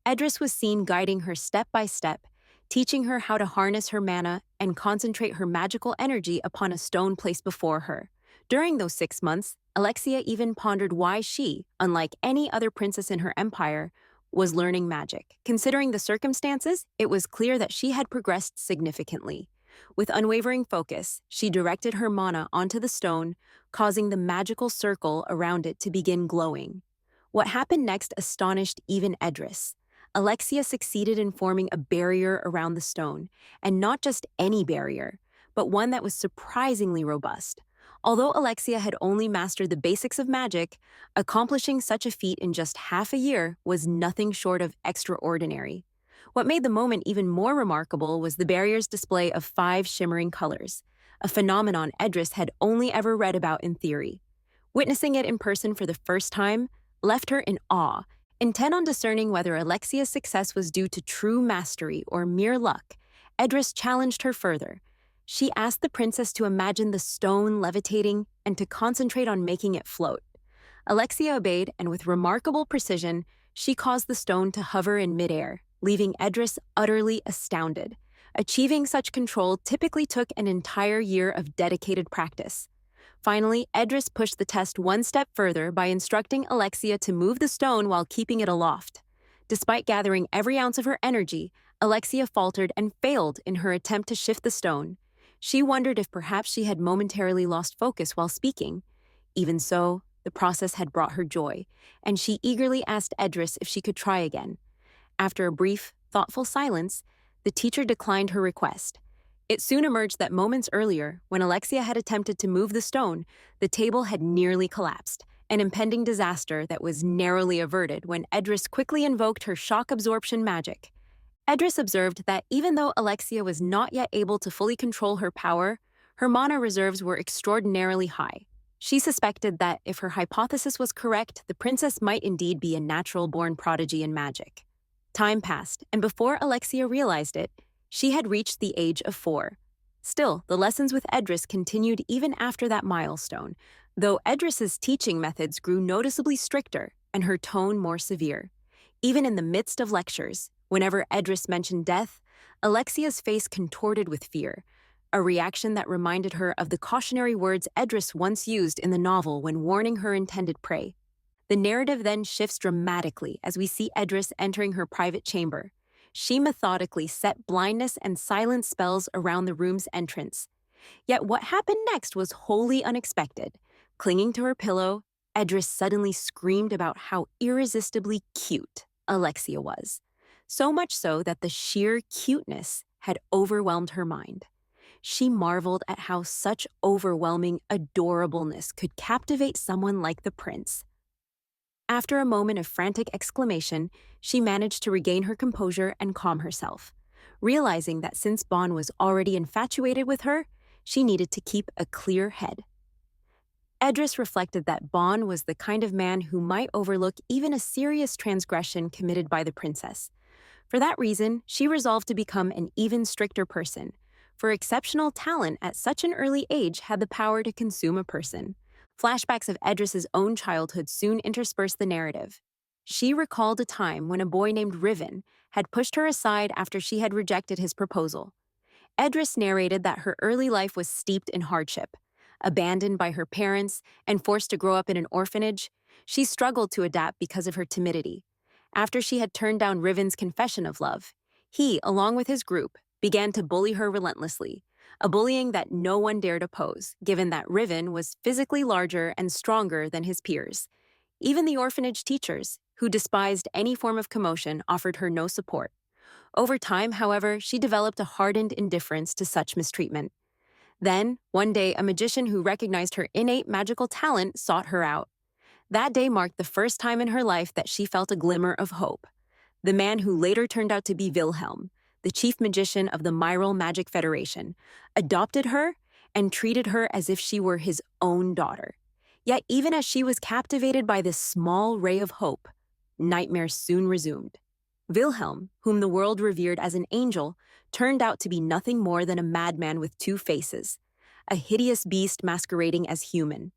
Edris was seen guiding her step by step, teaching her how to harness her mana and concentrate her magical energy upon a stone placed before her. During those 6 months, Alexia even pondered why she, unlike any other princess in her empire, was learning magic. Considering the circumstances, it was clear that she had progressed significantly. With unwavering focus, she directed her mana onto the stone, causing the magical circle around it to begin glowing. What happened next astonished even Edris. Alexia succeeded in forming a barrier around the stone, and not just any barrier, but one that was surprisingly robust. Although Alexia had only mastered the basics of magic, accomplishing such a feat in just half a year was nothing short of extraordinary. What made the moment even more remarkable was the barrier's display of 5 shimmering colors, a phenomenon Edris had only ever read about in theory. Witnessing it in person for the first time left her in awe. Intent on discerning whether Alexia's success was due to true mastery or mere luck, Edris challenged her further. She asked the princess to imagine the stone levitating and to concentrate on making it float. Alexia obeyed, and with remarkable precision, she caused the stone to hover in midair, leaving Edris utterly astounded. Achieving such control typically took an entire year of dedicated practice. Finally, Edris pushed the test one step further by instructing Alexia to move the stone while keeping it aloft. Despite gathering every ounce of her energy, Alexia faltered and failed in her attempt to shift the stone. She wondered if perhaps she had momentarily lost focus while speaking. Even so, the process had brought her joy, and she eagerly asked Edris if she could try again. After a brief, thoughtful silence, the teacher declined her request. It soon emerged that moments earlier, when Alexia had attempted to move the stone, the table had nearly collapsed, an impending disaster that was narrowly averted when Edris quickly invoked her shock absorption magic. Edris observed that even though Alexia was not yet able to fully control her power, her mana reserves were extraordinarily high. She suspected that if her hypothesis was correct, the princess might indeed be a natural-born prodigy in magic. Time passed, and before Alexia realized it, she had reached the age of 4. Still, the lessons with Edris continued even after that milestone, though Edris's teaching methods grew noticeably stricter and her tone more severe. Even in the midst of lectures, whenever Edris mentioned death, Alexia's face contorted with fear, a reaction that reminded her of the cautionary words Edris once used in the novel when warning her intended prey. The narrative then shifts dramatically as we see Edris entering her private chamber. She methodically set blindness and silence spells around the room's entrance. Yet what happened next was wholly unexpected. Clinging to her pillow, Edris suddenly screamed about how irresistibly cute Alexia was. So much so that the sheer cuteness had overwhelmed her mind. She marveled at how such overwhelming adorableness could captivate someone like the prince. After a moment of frantic exclamation, she managed to regain her composure and calm herself. realizing that since Bon was already infatuated with her, she needed to keep a clear head. Edris reflected that Bon was the kind of man who might overlook even a serious transgression committed by the princess. For that reason, she resolved to become an even stricter person, for exceptional talent at such an early age had the power to consume a person. Flashbacks of Edris's own childhood soon interspersed the narrative. She recalled a time when a boy named Riven had pushed her aside after she had rejected his proposal. Edris narrated that her early life was steeped in hardship. Abandoned by her parents and forced to grow up in an orphanage, she struggled to adapt because of her timidity. After she had turned down Riven's confession of love, he, along with his group, began to bully her relentlessly, a bullying that no one dared oppose, given that Riven was physically larger and stronger than his peers. Even the orphanage teachers, who despised any form of commotion, offered her no support. Over time, however, she developed a hardened indifference to such mistreatment. Then, one day, a magician who recognized her innate magical talent sought her out. That day marked the first time in her life that she felt a glimmer of hope. The man who later turned out to be Wilhelm, the chief magician of the Myral Magic Federation, adopted her and treated her as if she were his own daughter. Yet even as she was captivated by this small ray of hope, nightmares soon resumed. Wilhelm, whom the world revered as an angel, turned out to be nothing more than a madman with two faces, a hideous beast masquerading as human.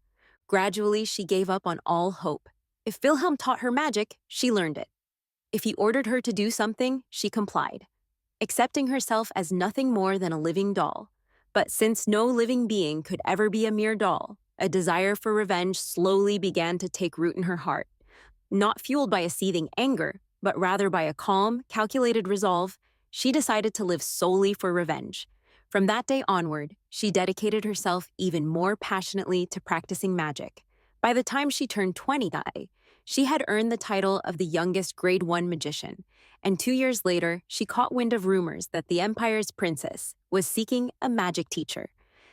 Gradually, she gave up on all hope. If Wilhelm taught her magic, she learned it. If he ordered her to do something, she complied, accepting herself as nothing more than a living doll. But since no living being could ever be a mere doll, a desire for revenge slowly began to take root in her heart. Not fueled by a seething anger, but rather by a calm, calculated resolve, she decided to live solely for revenge. From that day onward, she dedicated herself even more passionately to practicing magic. By the time she turned 20, she had earned the title of the youngest Grade 1 magician, and 2 years later, she caught wind of rumors that the Empire's princess was seeking a magic teacher.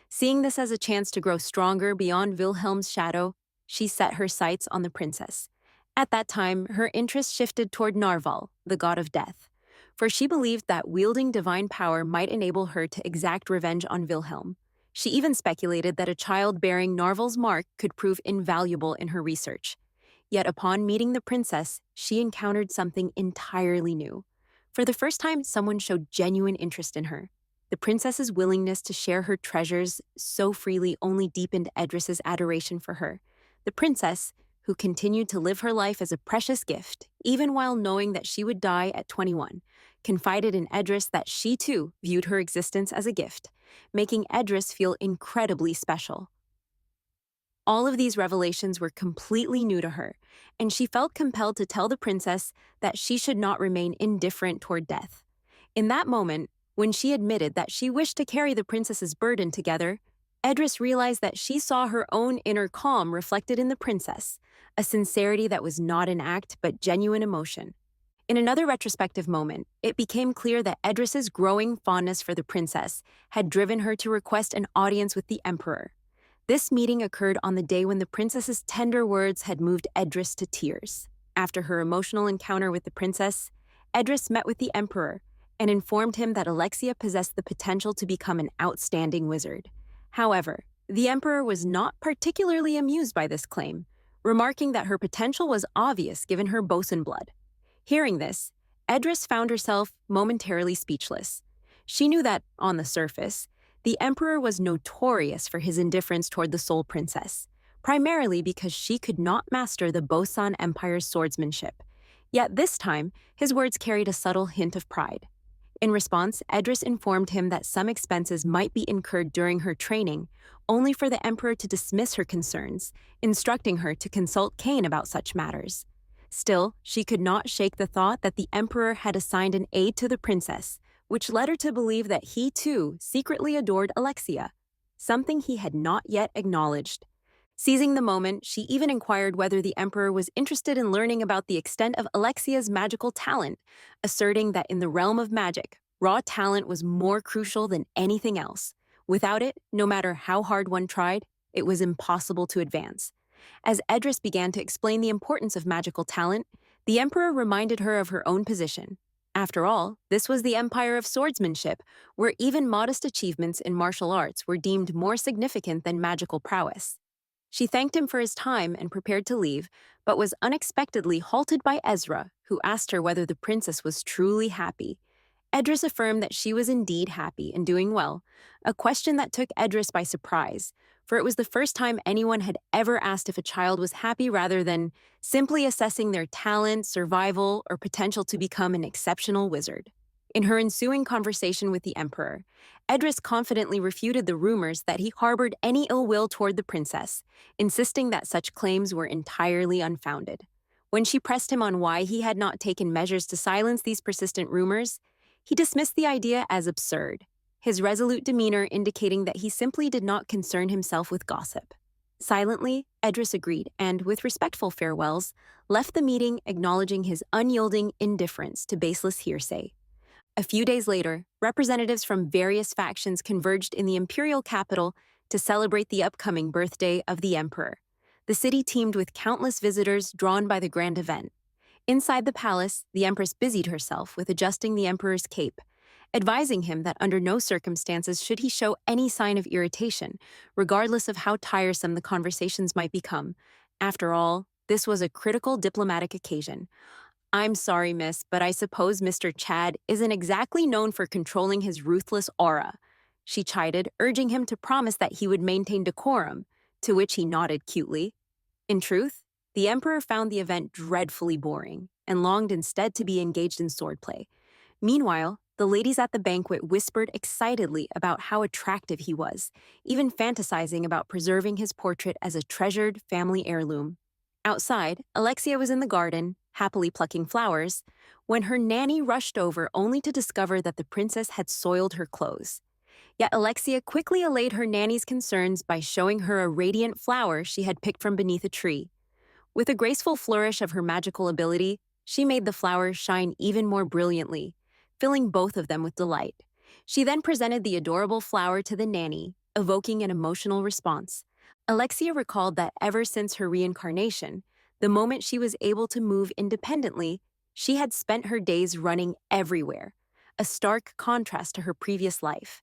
Seeing this as a chance to grow stronger beyond Wilhelm's shadow, she set her sights on the princess. At that time, her interest shifted toward Narval, the god of death, for she believed that wielding divine power might enable her to exact revenge on Wilhelm. She even speculated that a child bearing Narval's mark could prove invaluable in her research. Yet upon meeting the princess, she encountered something entirely new. For the first time, someone showed genuine interest in her. The princess's willingness to share her treasures so freely only deepened Edris's adoration for her. The princess, who continued to live her life as a precious gift, even while knowing that she would die at 21, confided in Edris that she too viewed her existence as a gift, making Edris feel incredibly special. All of these revelations were completely new to her, and she felt compelled to tell the princess that she should not remain indifferent toward death. In that moment, when she admitted that she wished to carry the princess's burden together, Edris realized that she saw her own inner calm reflected in the princess, a sincerity that was not an act but genuine emotion. In another retrospective moment, it became clear that Edris's growing fondness for the princess had driven her to request an audience with the emperor. This meeting occurred on the day when the princess's tender words had moved Edris to tears. After her emotional encounter with the princess, Edris met with the emperor and informed him that Alexia possessed the potential to become an outstanding wizard. However, the emperor was not particularly amused by this claim, remarking that her potential was obvious given her Bosan blood. Hearing this, Edris found herself momentarily speechless. She knew that, on the surface, the emperor was notorious for his indifference toward the Soul Princess, primarily because she could not master the Bosan Empire's swordsmanship. Yet this time, his words carried a subtle hint of pride. In response, Edris informed him that some expenses might be incurred during her training, only for the emperor to dismiss her concerns, instructing her to consult Cain about such matters. Still, she could not shake the thought that the emperor had assigned an aide to the princess, which led her to believe that he too secretly adored Alexia, something he had not yet acknowledged. Seizing the moment, she even inquired whether the emperor was interested in learning about the extent of Alexia's magical talent, asserting that in the realm of magic, raw talent was more crucial than anything else. Without it, no matter how hard one tried, it was impossible to advance. As Edris began to explain the importance of magical talent, the emperor reminded her of her own position. After all, this was the empire of swordsmanship, where even modest achievements in martial arts were deemed more significant than magical prowess. She thanked him for his time and prepared to leave, but was unexpectedly halted by Ezra, who asked her whether the princess was truly happy. Edris affirmed that she was indeed happy and doing well, a question that took Edris by surprise, for it was the first time anyone had ever asked if a child was happy rather than simply assessing their talent, survival, or potential to become an exceptional wizard. In her ensuing conversation with the Emperor, Edris confidently refuted the rumors that he harbored any ill will toward the princess, insisting that such claims were entirely unfounded. When she pressed him on why he had not taken measures to silence these persistent rumors, he dismissed the idea as absurd, his resolute demeanor indicating that he simply did not concern himself with gossip. Silently, Edris agreed and, with respectful farewells, left the meeting acknowledging his unyielding indifference to baseless hearsay. A few days later, representatives from various factions converged in the imperial capital to celebrate the upcoming birthday of the emperor. The city teemed with countless visitors drawn by the grand event. Inside the palace, the empress busied herself with adjusting the emperor's cape, advising him that under no circumstances should he show any sign of irritation, regardless of how tiresome the conversations might become. After all, this was a critical diplomatic occasion. "I'm sorry, miss, but I suppose Mr. Chad isn't exactly known for controlling his ruthless aura," she chided, urging him to promise that he would maintain decorum, to which he nodded cutely. In truth, the emperor found the event dreadfully boring and longed instead to be engaged in swordplay. Meanwhile, the ladies at the banquet whispered excitedly about how attractive he was, even fantasizing about preserving his portrait as a treasured family heirloom. Outside, Alexia was in the garden, happily plucking flowers, when her nanny rushed over only to discover that the princess had soiled her clothes. Yet Alexia quickly allayed her nanny's concerns by showing her a radiant flower she had picked from beneath a tree. With a graceful flourish of her magical ability, she made the flower shine even more brilliantly, filling both of them with delight. She then presented the adorable flower to the nanny, evoking an emotional response. Alexia recalled that ever since her reincarnation, the moment she was able to move independently, she had spent her days running everywhere, a stark contrast to her previous life.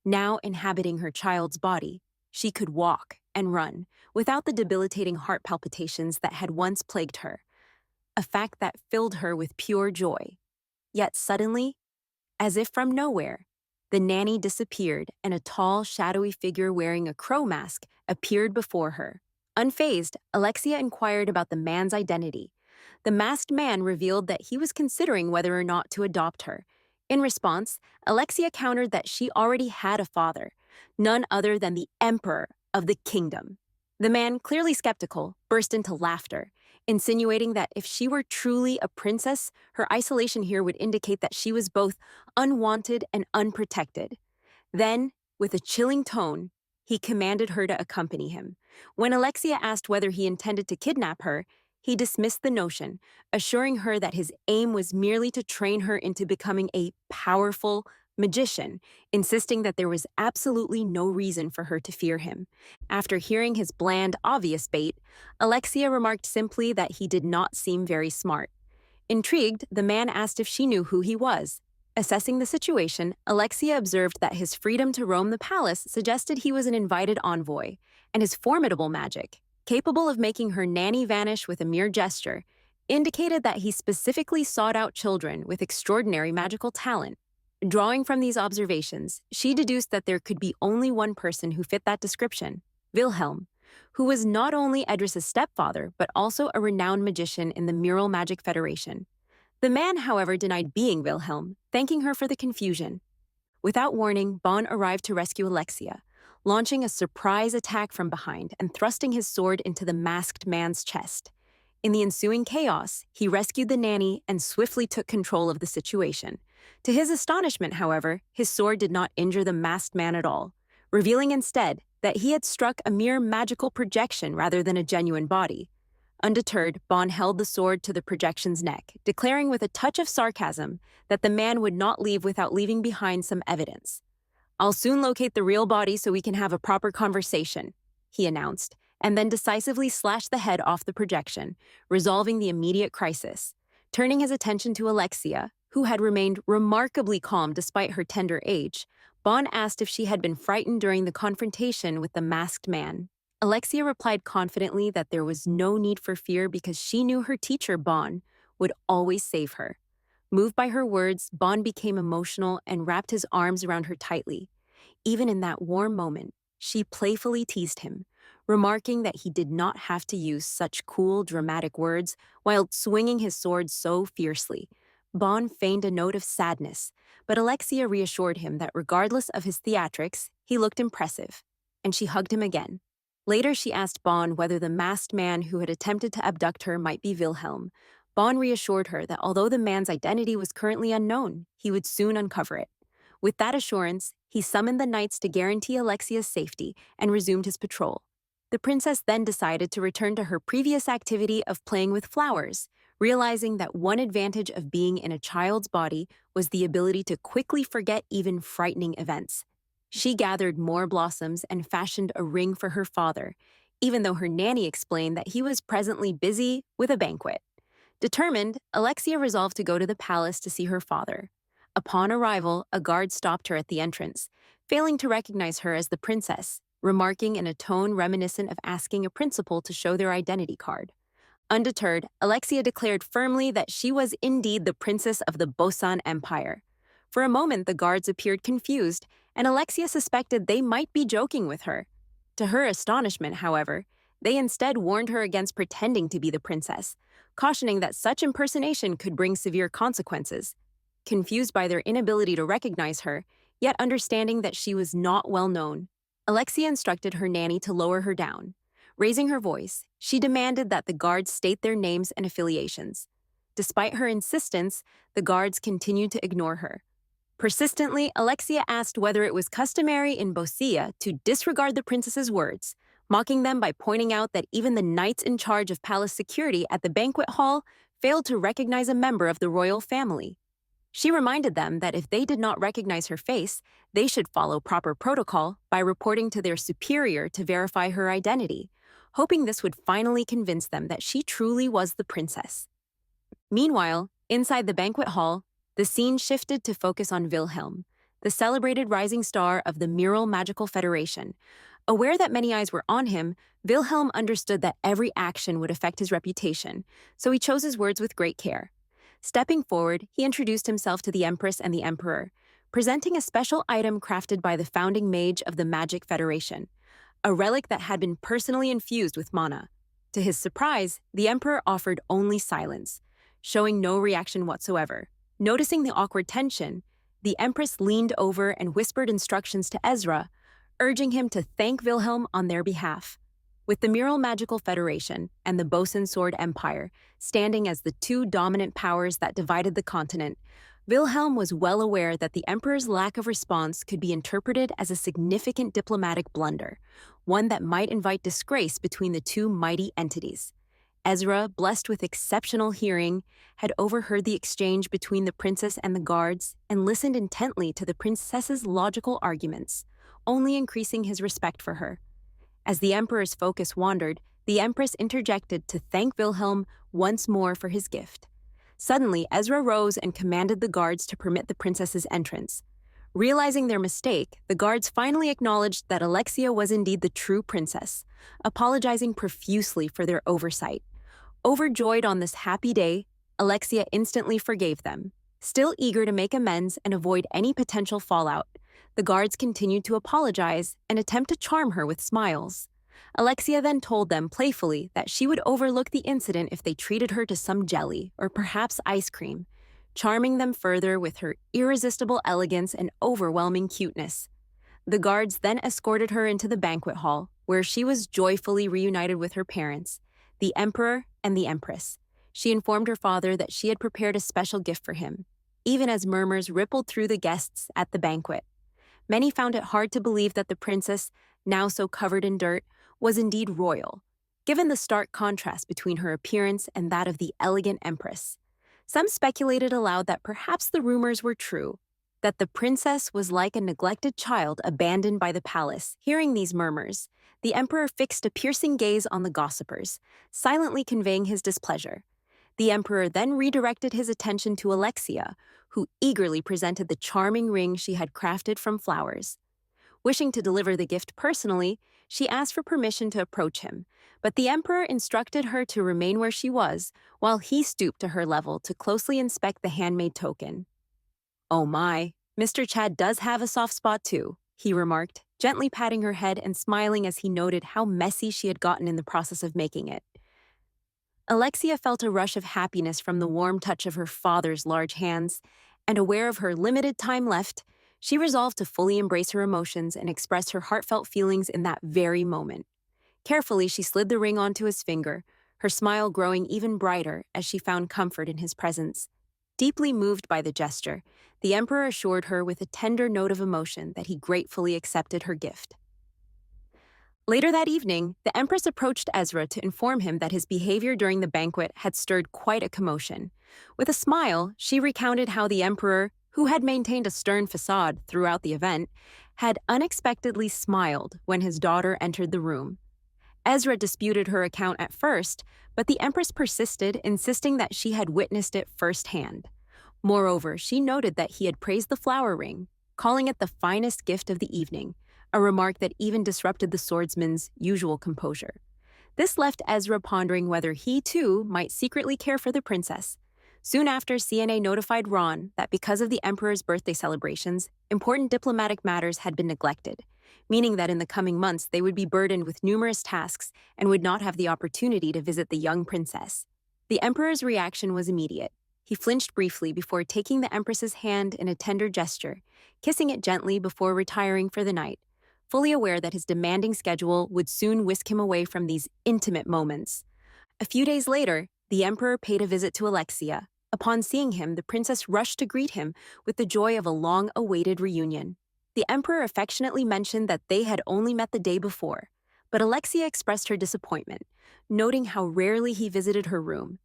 Now inhabiting her child's body, she could walk and run without the debilitating heart palpitations that had once plagued her, a fact that filled her with pure joy. Yet suddenly, as if from nowhere, the nanny disappeared and a tall, shadowy figure wearing a crow mask appeared before her. Unfazed, Alexia inquired about the man's identity. The masked man revealed that he was considering whether or not to adopt her. In response, Alexia countered that she already had a father, none other than the emperor of the kingdom. The man, clearly skeptical, burst into laughter, insinuating that if she were truly a princess, her isolation here would indicate that she was both unwanted and unprotected. Then, with a chilling tone, he commanded her to accompany him. When Alexia asked whether he intended to kidnap her, he dismissed the notion, assuring her that his aim was merely to train her into becoming a powerful magician, insisting that there was absolutely no reason for her to fear him. After hearing his bland, obvious bait, Alexia remarked simply that he did not seem very smart. Intrigued, the man asked if she knew who he was. Assessing the situation, Alexia observed that his freedom to roam the palace suggested he was an invited envoy, and his formidable magic, capable of making her nanny vanish with a mere gesture, indicated that he specifically sought out children with extraordinary magical talent. Drawing from these observations, she deduced that there could be only one person who fit that description, Wilhelm, who was not only Edris's stepfather, but also a renowned magician in the Mural Magic Federation. The man, however, denied being Wilhelm, thanking her for the confusion. Without warning, Bon arrived to rescue Alexia, launching a surprise attack from behind and thrusting his sword into the masked man's chest. In the ensuing chaos, he rescued the nanny and swiftly took control of the situation. To his astonishment, however, his sword did not injure the masked man at all, revealing instead that he had struck a mere magical projection rather than a genuine body. Undeterred, Bon held the sword to the projection's neck, declaring with a touch of sarcasm that the man would not leave without leaving behind some evidence. "I'll soon locate the real body so we can have a proper conversation," he announced, and then decisively slashed the head off the projection, resolving the immediate crisis. Turning his attention to Alexia, who had remained remarkably calm despite her tender age, Bon asked if she had been frightened during the confrontation with the masked man. Alexia replied confidently that there was no need for fear because she knew her teacher, Bon, would always save her. Moved by her words, Bon became emotional and wrapped his arms around her tightly. Even in that warm moment, she playfully teased him, remarking that he did not have to use such cool, dramatic words while swinging his sword so fiercely. Bon feigned a note of sadness, but Alexia reassured him that regardless of his theatrics, he looked impressive, and she hugged him again. Later, she asked Bon whether the masked man who had attempted to abduct her might be Wilhelm. Bon reassured her that although the man's identity was currently unknown, he would soon uncover it. With that assurance, he summoned the knights to guarantee Alexia's safety and resumed his patrol. The princess then decided to return to her previous activity of playing with flowers, realizing that one advantage of being in a child's body was the ability to quickly forget even frightening events. She gathered more blossoms and fashioned a ring for her father, even though her nanny explained that he was presently busy with a banquet. Determined, Alexia resolved to go to the palace to see her father. Upon arrival, a guard stopped her at the entrance, failing to recognize her as the princess, remarking in a tone reminiscent of asking a principal to show their identity card. Undeterred, Alexia declared firmly that she was indeed the princess of the Bosan Empire. For a moment, the guards appeared confused, and Alexia suspected they might be joking with her. To her astonishment, however, they instead warned her against pretending to be the princess, cautioning that such impersonation could bring severe consequences. Confused by their inability to recognize her, yet understanding that she was not well known, Alexia instructed her nanny to lower her down. Raising her voice, she demanded that the guards state their names and affiliations. Despite her insistence, the guards continued to ignore her. Persistently, Alexia asked whether it was customary in Bosia to disregard the princess's words, mocking them by pointing out that even the knights in charge of palace security at the banquet hall failed to recognize a member of the royal family. She reminded them that if they did not recognize her face, they should follow proper protocol by reporting to their superior to verify her identity, hoping this would finally convince them that she truly was the princess. Meanwhile, inside the banquet hall, the scene shifted to focus on Wilhelm, the celebrated rising star of the Mural Magical Federation. Aware that many eyes were on him, Wilhelm understood that every action would affect his reputation, so he chose his words with great care. Stepping forward, he introduced himself to the Empress and the Emperor, presenting a special item crafted by the founding mage of the Magic Federation, a relic that had been personally infused with mana. To his surprise, the Emperor offered only silence, showing no reaction whatsoever. Noticing the awkward tension, the Empress leaned over and whispered instructions to Ezra, urging him to thank Wilhelm on their behalf. With the Mural Magical Federation and the Bosan Sword Empire standing as the two dominant powers that divided the continent, Wilhelm was well aware that the Emperor's lack of response could be interpreted as a significant diplomatic blunder, one that might invite disgrace between the two mighty entities. Ezra, blessed with exceptional hearing, had overheard the exchange between the princess and the guards and listened intently to the princess's logical arguments, only increasing his respect for her. As the Emperor's focus wandered, the Empress interjected to thank Wilhelm once more for his gift. Suddenly, Ezra rose and commanded the guards to permit the princess's entrance. Realizing their mistake, the guards finally acknowledged that Alexia was indeed the true princess, apologizing profusely for their oversight. Overjoyed on this happy day, Alexia instantly forgave them. Still eager to make amends and avoid any potential fallout, the guards continued to apologize and attempt to charm her with smiles. Alexia then told them playfully that she would overlook the incident if they treated her to some jelly or perhaps ice cream, charming them further with her irresistible elegance and overwhelming cuteness. The guards then escorted her into the banquet hall, where she was joyfully reunited with her parents, the Emperor and the Empress. She informed her father that she had prepared a special gift for him, even as murmurs rippled through the guests at the banquet. Many found it hard to believe that the princess, now so covered in dirt, was indeed royal, given the stark contrast between her appearance and that of the elegant empress. Some speculated aloud that perhaps the rumors were true, that the princess was like a neglected child abandoned by the palace. Hearing these murmurs, the emperor fixed a piercing gaze on the gossipers, silently conveying his displeasure. The emperor then redirected his attention to Alexia, who eagerly presented the charming ring she had crafted from flowers. Wishing to deliver the gift personally, she asked for permission to approach him, but the emperor instructed her to remain where she was, while he stooped to her level to closely inspect the handmade token. "Oh my, Mr. Chad does have a soft spot too," he remarked, gently patting her head and smiling as he noted how messy she had gotten in the process of making it. Alexia felt a rush of happiness from the warm touch of her father's large hands, and aware of her limited time left, she resolved to fully embrace her emotions and express her heartfelt feelings in that very moment. Carefully, she slid the ring onto his finger, her smile growing even brighter as she found comfort in his presence. Deeply moved by the gesture, the emperor assured her with a tender note of emotion that he gratefully accepted her gift. Later that evening, the empress approached Ezra to inform him that his behavior during the banquet had stirred quite a commotion. With a smile, she recounted how the emperor, who had maintained a stern facade throughout the event, had unexpectedly smiled when his daughter entered the room. Ezra disputed her account at first, but the empress persisted, insisting that she had witnessed it firsthand. Moreover, she noted that he had praised the flower ring, calling it the finest gift of the evening, a remark that even disrupted the swordsman's usual composure. This left Ezra pondering whether he, too, might secretly care for the princess. Soon after, CNA notified Ron that because of the emperor's birthday celebrations, important diplomatic matters had been neglected, meaning that in the coming months they would be burdened with numerous tasks and would not have the opportunity to visit the young princess. The emperor's reaction was immediate. He flinched briefly before taking the empress's hand in a tender gesture, kissing it gently before retiring for the night, fully aware that his demanding schedule would soon whisk him away from these intimate moments. A few days later, the emperor paid a visit to Alexia. Upon seeing him, the princess rushed to greet him with the joy of a long-awaited reunion. The emperor affectionately mentioned that they had only met the day before, but Alexia expressed her disappointment, noting how rarely he visited her room.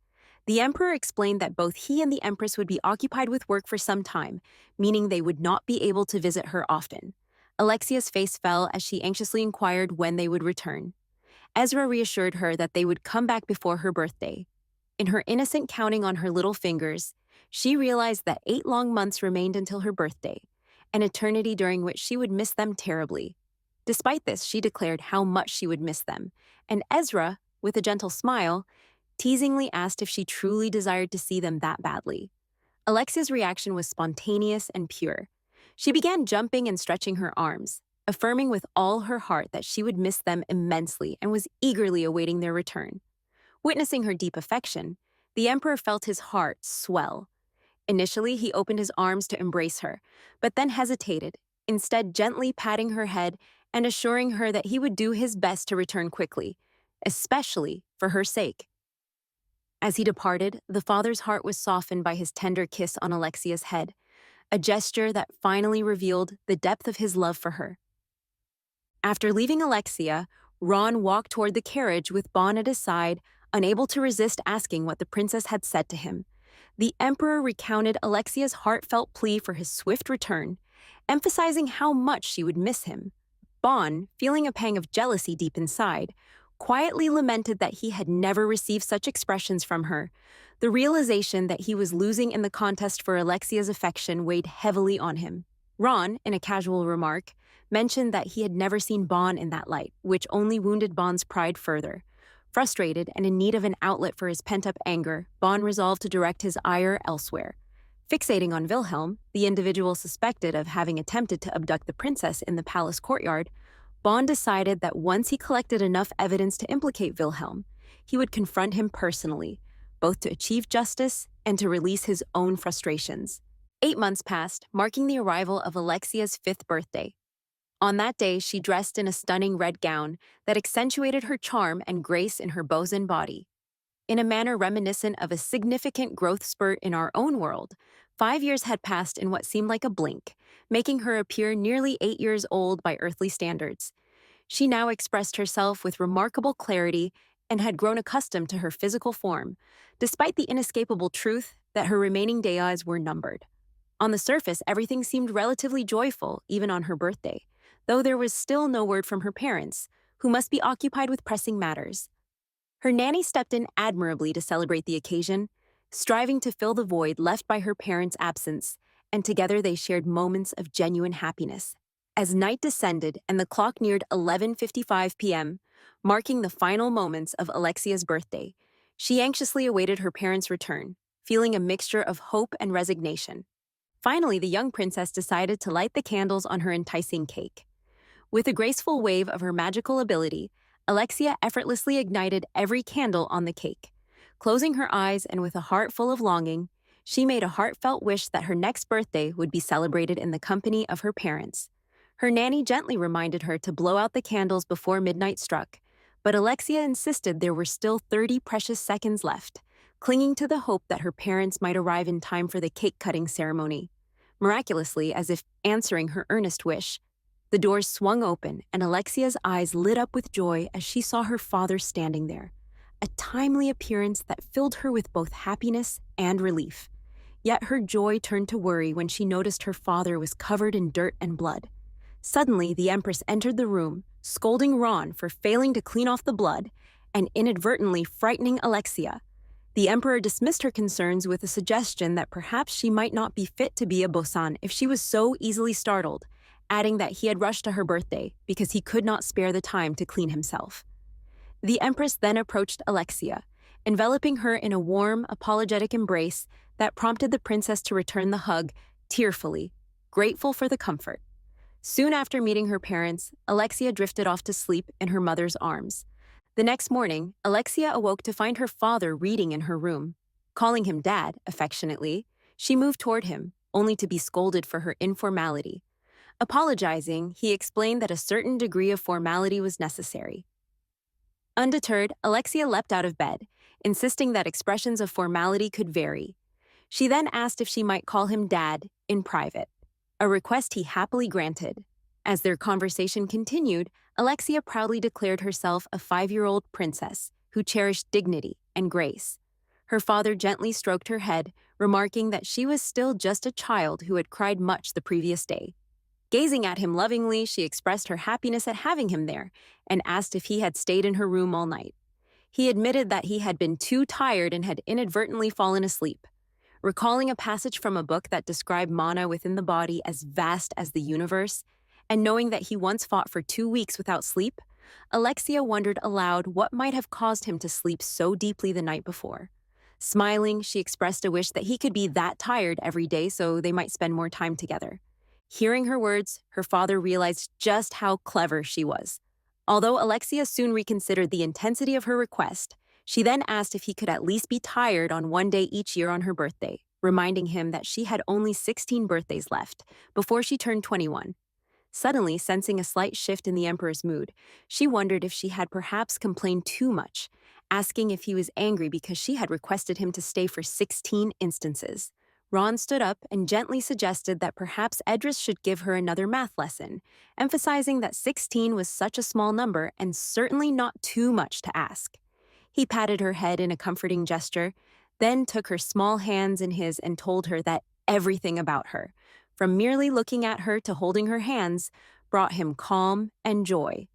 The emperor explained that both he and the empress would be occupied with work for some time, meaning they would not be able to visit her often. Alexia's face fell as she anxiously inquired when they would return. Ezra reassured her that they would come back before her birthday. In her innocent counting on her little fingers, she realized that 8 long months remained until her birthday, an eternity during which she would miss them terribly. Despite this, she declared how much she would miss them, and Ezra, with a gentle smile, teasingly asked if she truly desired to see them that badly. Alexia's reaction was spontaneous and pure. She began jumping and stretching her arms, affirming with all her heart that she would miss them immensely and was eagerly awaiting their return. Witnessing her deep affection, the emperor felt his heart swell. Initially, he opened his arms to embrace her, but then hesitated, instead gently patting her head and assuring her that he would do his best to return quickly, especially for her sake. As he departed, the father's heart was softened by his tender kiss on Alexia's head, a gesture that finally revealed the depth of his love for her. After leaving Alexia, Ron walked toward the carriage with Bon at his side, unable to resist asking what the princess had said to him. The emperor recounted Alexia's heartfelt plea for his swift return, emphasizing how much she would miss him. Bon, feeling a pang of jealousy deep inside, quietly lamented that he had never received such expressions from her. The realization that he was losing in the contest for Alexia's affection weighed heavily on him. Ron, in a casual remark, mentioned that he had never seen Bon in that light, which only wounded Bon's pride further. Frustrated and in need of an outlet for his pent-up anger, Bon resolved to direct his ire elsewhere. Fixating on Wilhelm, the individual suspected of having attempted to abduct the princess in the palace courtyard, Bon decided that once he collected enough evidence to implicate Wilhelm, he would confront him personally, both to achieve justice and to release his own frustrations. 8 months passed, marking the arrival of Alexia's 5th birthday. On that day, she dressed in a stunning red gown that accentuated her charm and grace in her Bosan body. In a manner reminiscent of a significant growth spurt in our own world, 5 years had passed in what seemed like a blink, making her appear nearly 8 years old by earthly standards. She now expressed herself with remarkable clarity and had grown accustomed to her physical form, despite the inescapable truth that her remaining days were numbered. On the surface, everything seemed relatively joyful, even on her birthday, though there was still no word from her parents, who must be occupied with pressing matters. Her nanny stepped in admirably to celebrate the occasion, striving to fill the void left by her parents' absence, and together they shared moments of genuine happiness. As night descended and the clock neared 11:55 p.m., marking the final moments of Alexia's birthday, she anxiously awaited her parents' return, feeling a mixture of hope and resignation. Finally, the young princess decided to light the candles on her enticing cake. With a graceful wave of her magical ability, Alexia effortlessly ignited every candle on the cake. Closing her eyes and with a heart full of longing, she made a heartfelt wish that her next birthday would be celebrated in the company of her parents. Her nanny gently reminded her to blow out the candles before midnight struck, but Alexia insisted there were still 30 precious seconds left, clinging to the hope that her parents might arrive in time for the cake-cutting ceremony. Miraculously, as if answering her earnest wish, the doors swung open and Alexia's eyes lit up with joy as she saw her father standing there, a timely appearance that filled her with both happiness and relief. Yet her joy turned to worry when she noticed her father was covered in dirt and blood. Suddenly, the Empress entered the room, scolding Ron for failing to clean off the blood and inadvertently frightening Alexia. The Emperor dismissed her concerns with a suggestion that perhaps she might not be fit to be a Bosan if she was so easily startled, adding that he had rushed to her birthday because he could not spare the time to clean himself. The Empress then approached Alexia, enveloping her in a warm, apologetic embrace that prompted the princess to return the hug tearfully, grateful for the comfort. Soon after meeting her parents, Alexia drifted off to sleep in her mother's arms. The next morning, Alexia awoke to find her father reading in her room. Calling him Dad, affectionately, she moved toward him, only to be scolded for her informality. Apologizing, he explained that a certain degree of formality was necessary. Undeterred, Alexia leapt out of bed, insisting that expressions of formality could vary. She then asked if she might call him Dad in private, a request he happily granted. As their conversation continued, Alexia proudly declared herself a 5-year-old princess who cherished dignity and grace. Her father gently stroked her head, remarking that she was still just a child who had cried much the previous day. Gazing at him lovingly, she expressed her happiness at having him there and asked if he had stayed in her room all night. He admitted that he had been too tired and had inadvertently fallen asleep. Recalling a passage from a book that described mana within the body as vast as the universe, and knowing that he once fought for 2 weeks without sleep, Alexia wondered aloud what might have caused him to sleep so deeply the night before. Smiling, she expressed a wish that he could be that tired every day so they might spend more time together. Hearing her words, her father realized just how clever she was. Although Alexia soon reconsidered the intensity of her request, she then asked if he could at least be tired on one day each year on her birthday, reminding him that she had only 16 birthdays left before she turned 21. Suddenly, sensing a slight shift in the Emperor's mood, she wondered if she had perhaps complained too much, asking if he was angry because she had requested him to stay for 16 instances. Ron stood up and gently suggested that perhaps Edris should give her another math lesson, emphasizing that 16 was such a small number and certainly not too much to ask. He patted her head in a comforting gesture, then took her small hands in his and told her that everything about her, from merely looking at her to holding her hands, brought him calm and joy.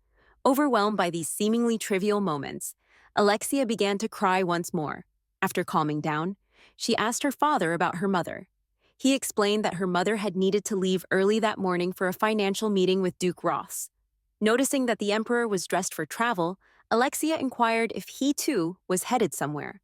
Overwhelmed by these seemingly trivial moments, Alexia began to cry once more. After calming down, she asked her father about her mother. He explained that her mother had needed to leave early that morning for a financial meeting with Duke Ross. Noticing that the Emperor was dressed for travel, Alexia inquired if he too was headed somewhere.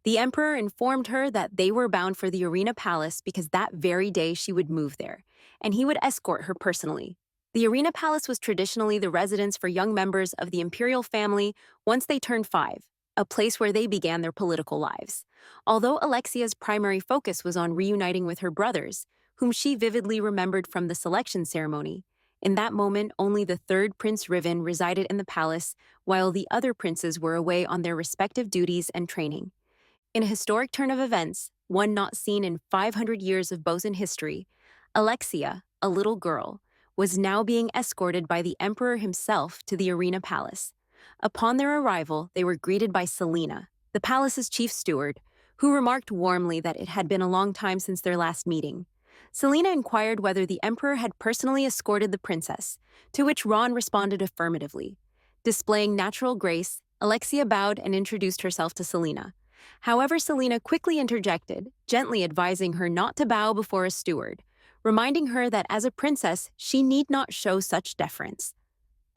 The Emperor informed her that they were bound for the Arena Palace because that very day she would move there, and he would escort her personally. The Arena Palace was traditionally the residence for young members of the imperial family once they turned 5, a place where they began their political lives. Although Alexia's primary focus was on reuniting with her brothers, whom she vividly remembered from the selection ceremony, in that moment only the third Prince Riven resided in the palace, while the other princes were away on their respective duties and training. In a historic turn of events, one not seen in 500 years of Bosan history, Alexia, a little girl, was now being escorted by the Emperor himself to the Arena Palace. Upon their arrival, they were greeted by Selena, the palace's chief steward, who remarked warmly that it had been a long time since their last meeting. Selena inquired whether the Emperor had personally escorted the princess, to which Ron responded affirmatively. Displaying natural grace, Alexia bowed and introduced herself to Selena. However, Selena quickly interjected, gently advising her not to bow before a steward, reminding her that as a princess, she need not show such deference.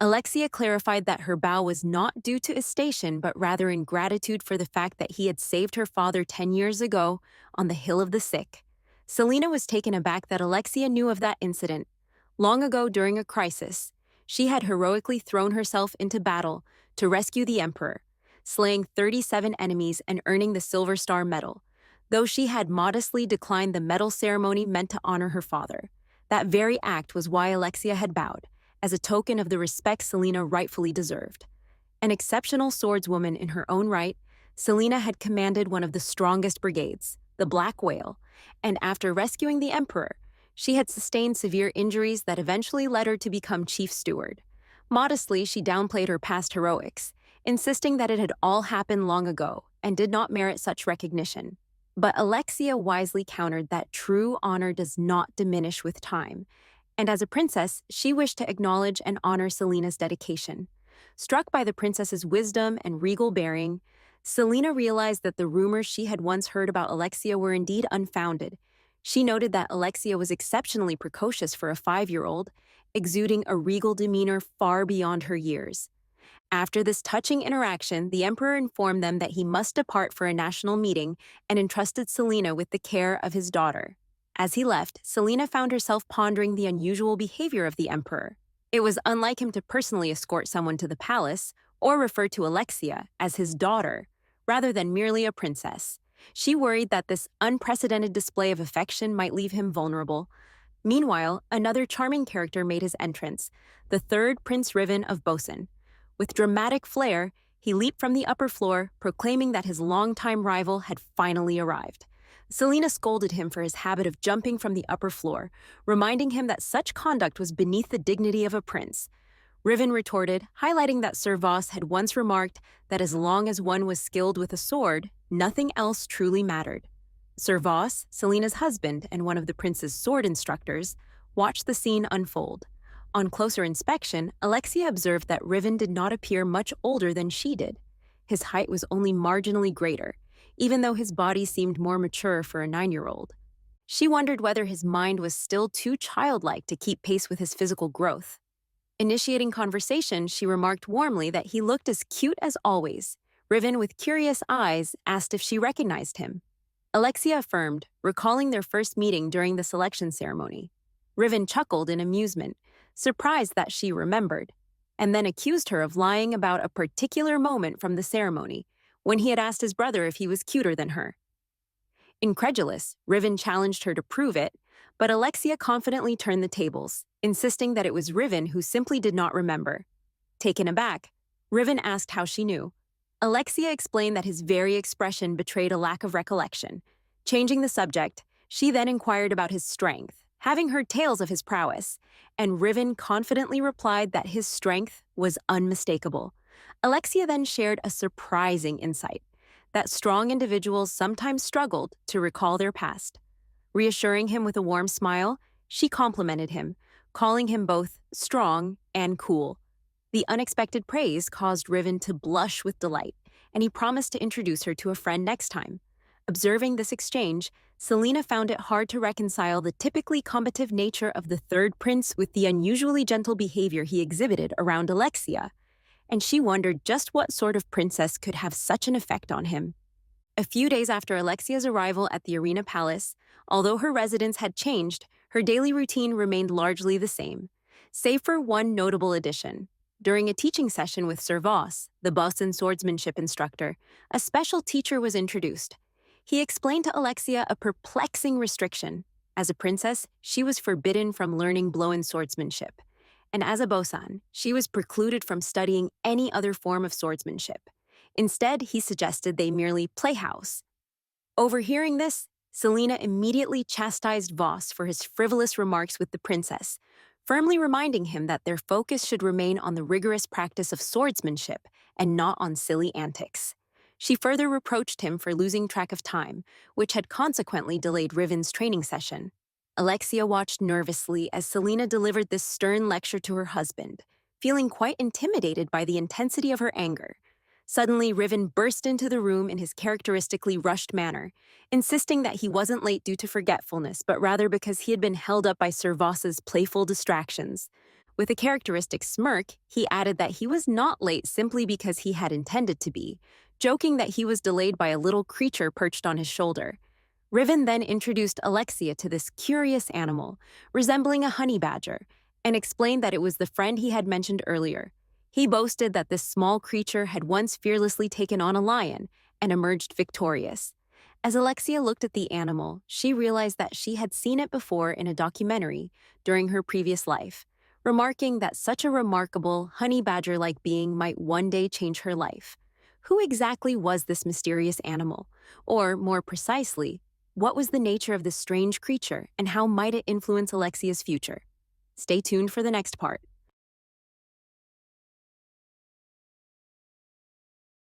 Alexia clarified that her bow was not due to his station, but rather in gratitude for the fact that he had saved her father 10 years ago on the Hill of the Sick. Selena was taken aback that Alexia knew of that incident. Long ago, during a crisis, she had heroically thrown herself into battle to rescue the emperor, slaying 37 enemies and earning the Silver Star Medal, though she had modestly declined the medal ceremony meant to honor her father. That very act was why Alexia had bowed, as a token of the respect Selena rightfully deserved. An exceptional swordswoman in her own right, Selena had commanded one of the strongest brigades, the Black Whale, and after rescuing the emperor, she had sustained severe injuries that eventually led her to become chief steward. Modestly, she downplayed her past heroics, insisting that it had all happened long ago and did not merit such recognition. But Alexia wisely countered that true honor does not diminish with time, and as a princess, she wished to acknowledge and honor Selena's dedication. Struck by the princess's wisdom and regal bearing, Selena realized that the rumors she had once heard about Alexia were indeed unfounded. She noted that Alexia was exceptionally precocious for a 5-year-old, exuding a regal demeanor far beyond her years. After this touching interaction, the emperor informed them that he must depart for a national meeting and entrusted Selena with the care of his daughter. As he left, Selena found herself pondering the unusual behavior of the emperor. It was unlike him to personally escort someone to the palace or refer to Alexia as his daughter, rather than merely a princess. She worried that this unprecedented display of affection might leave him vulnerable. Meanwhile, another charming character made his entrance, the third Prince Riven of Bosan. With dramatic flair, he leaped from the upper floor, proclaiming that his longtime rival had finally arrived. Selena scolded him for his habit of jumping from the upper floor, reminding him that such conduct was beneath the dignity of a prince. Riven retorted, highlighting that Sir Voss had once remarked that as long as one was skilled with a sword, nothing else truly mattered. Sir Voss, Selena's husband and one of the prince's sword instructors, watched the scene unfold. On closer inspection, Alexia observed that Riven did not appear much older than she did. His height was only marginally greater, even though his body seemed more mature for a 9-year-old. She wondered whether his mind was still too childlike to keep pace with his physical growth. Initiating conversation, she remarked warmly that he looked as cute as always. Riven, with curious eyes, asked if she recognized him. Alexia affirmed, recalling their first meeting during the selection ceremony. Riven chuckled in amusement, surprised that she remembered, and then accused her of lying about a particular moment from the ceremony, when he had asked his brother if he was cuter than her. Incredulous, Riven challenged her to prove it, but Alexia confidently turned the tables, insisting that it was Riven who simply did not remember. Taken aback, Riven asked how she knew. Alexia explained that his very expression betrayed a lack of recollection. Changing the subject, she then inquired about his strength, having heard tales of his prowess, and Riven confidently replied that his strength was unmistakable. Alexia then shared a surprising insight, that strong individuals sometimes struggled to recall their past. Reassuring him with a warm smile, she complimented him, calling him both strong and cool. The unexpected praise caused Riven to blush with delight, and he promised to introduce her to a friend next time. Observing this exchange, Selena found it hard to reconcile the typically combative nature of the third prince with the unusually gentle behavior he exhibited around Alexia, and she wondered just what sort of princess could have such an effect on him. A few days after Alexia's arrival at the Arena Palace, although her residence had changed, her daily routine remained largely the same, save for one notable addition. During a teaching session with Sir Voss, the Bosan swordsmanship instructor, a special teacher was introduced. He explained to Alexia a perplexing restriction. As a princess, she was forbidden from learning blow-in swordsmanship, and as a Bosan, she was precluded from studying any other form of swordsmanship. Instead, he suggested they merely play house. Overhearing this, Selena immediately chastised Voss for his frivolous remarks with the princess, firmly reminding him that their focus should remain on the rigorous practice of swordsmanship and not on silly antics. She further reproached him for losing track of time, which had consequently delayed Riven's training session. Alexia watched nervously as Selena delivered this stern lecture to her husband, feeling quite intimidated by the intensity of her anger. Suddenly, Riven burst into the room in his characteristically rushed manner, insisting that he wasn't late due to forgetfulness, but rather because he had been held up by Sir Voss's playful distractions. With a characteristic smirk, he added that he was not late simply because he had intended to be, joking that he was delayed by a little creature perched on his shoulder. Riven then introduced Alexia to this curious animal, resembling a honey badger, and explained that it was the friend he had mentioned earlier. He boasted that this small creature had once fearlessly taken on a lion and emerged victorious. As Alexia looked at the animal, she realized that she had seen it before in a documentary during her previous life, remarking that such a remarkable, honey badger-like being might one day change her life. Who exactly was this mysterious animal? Or, more precisely, what was the nature of this strange creature, and how might it influence Alexia's future? Stay tuned for the next part.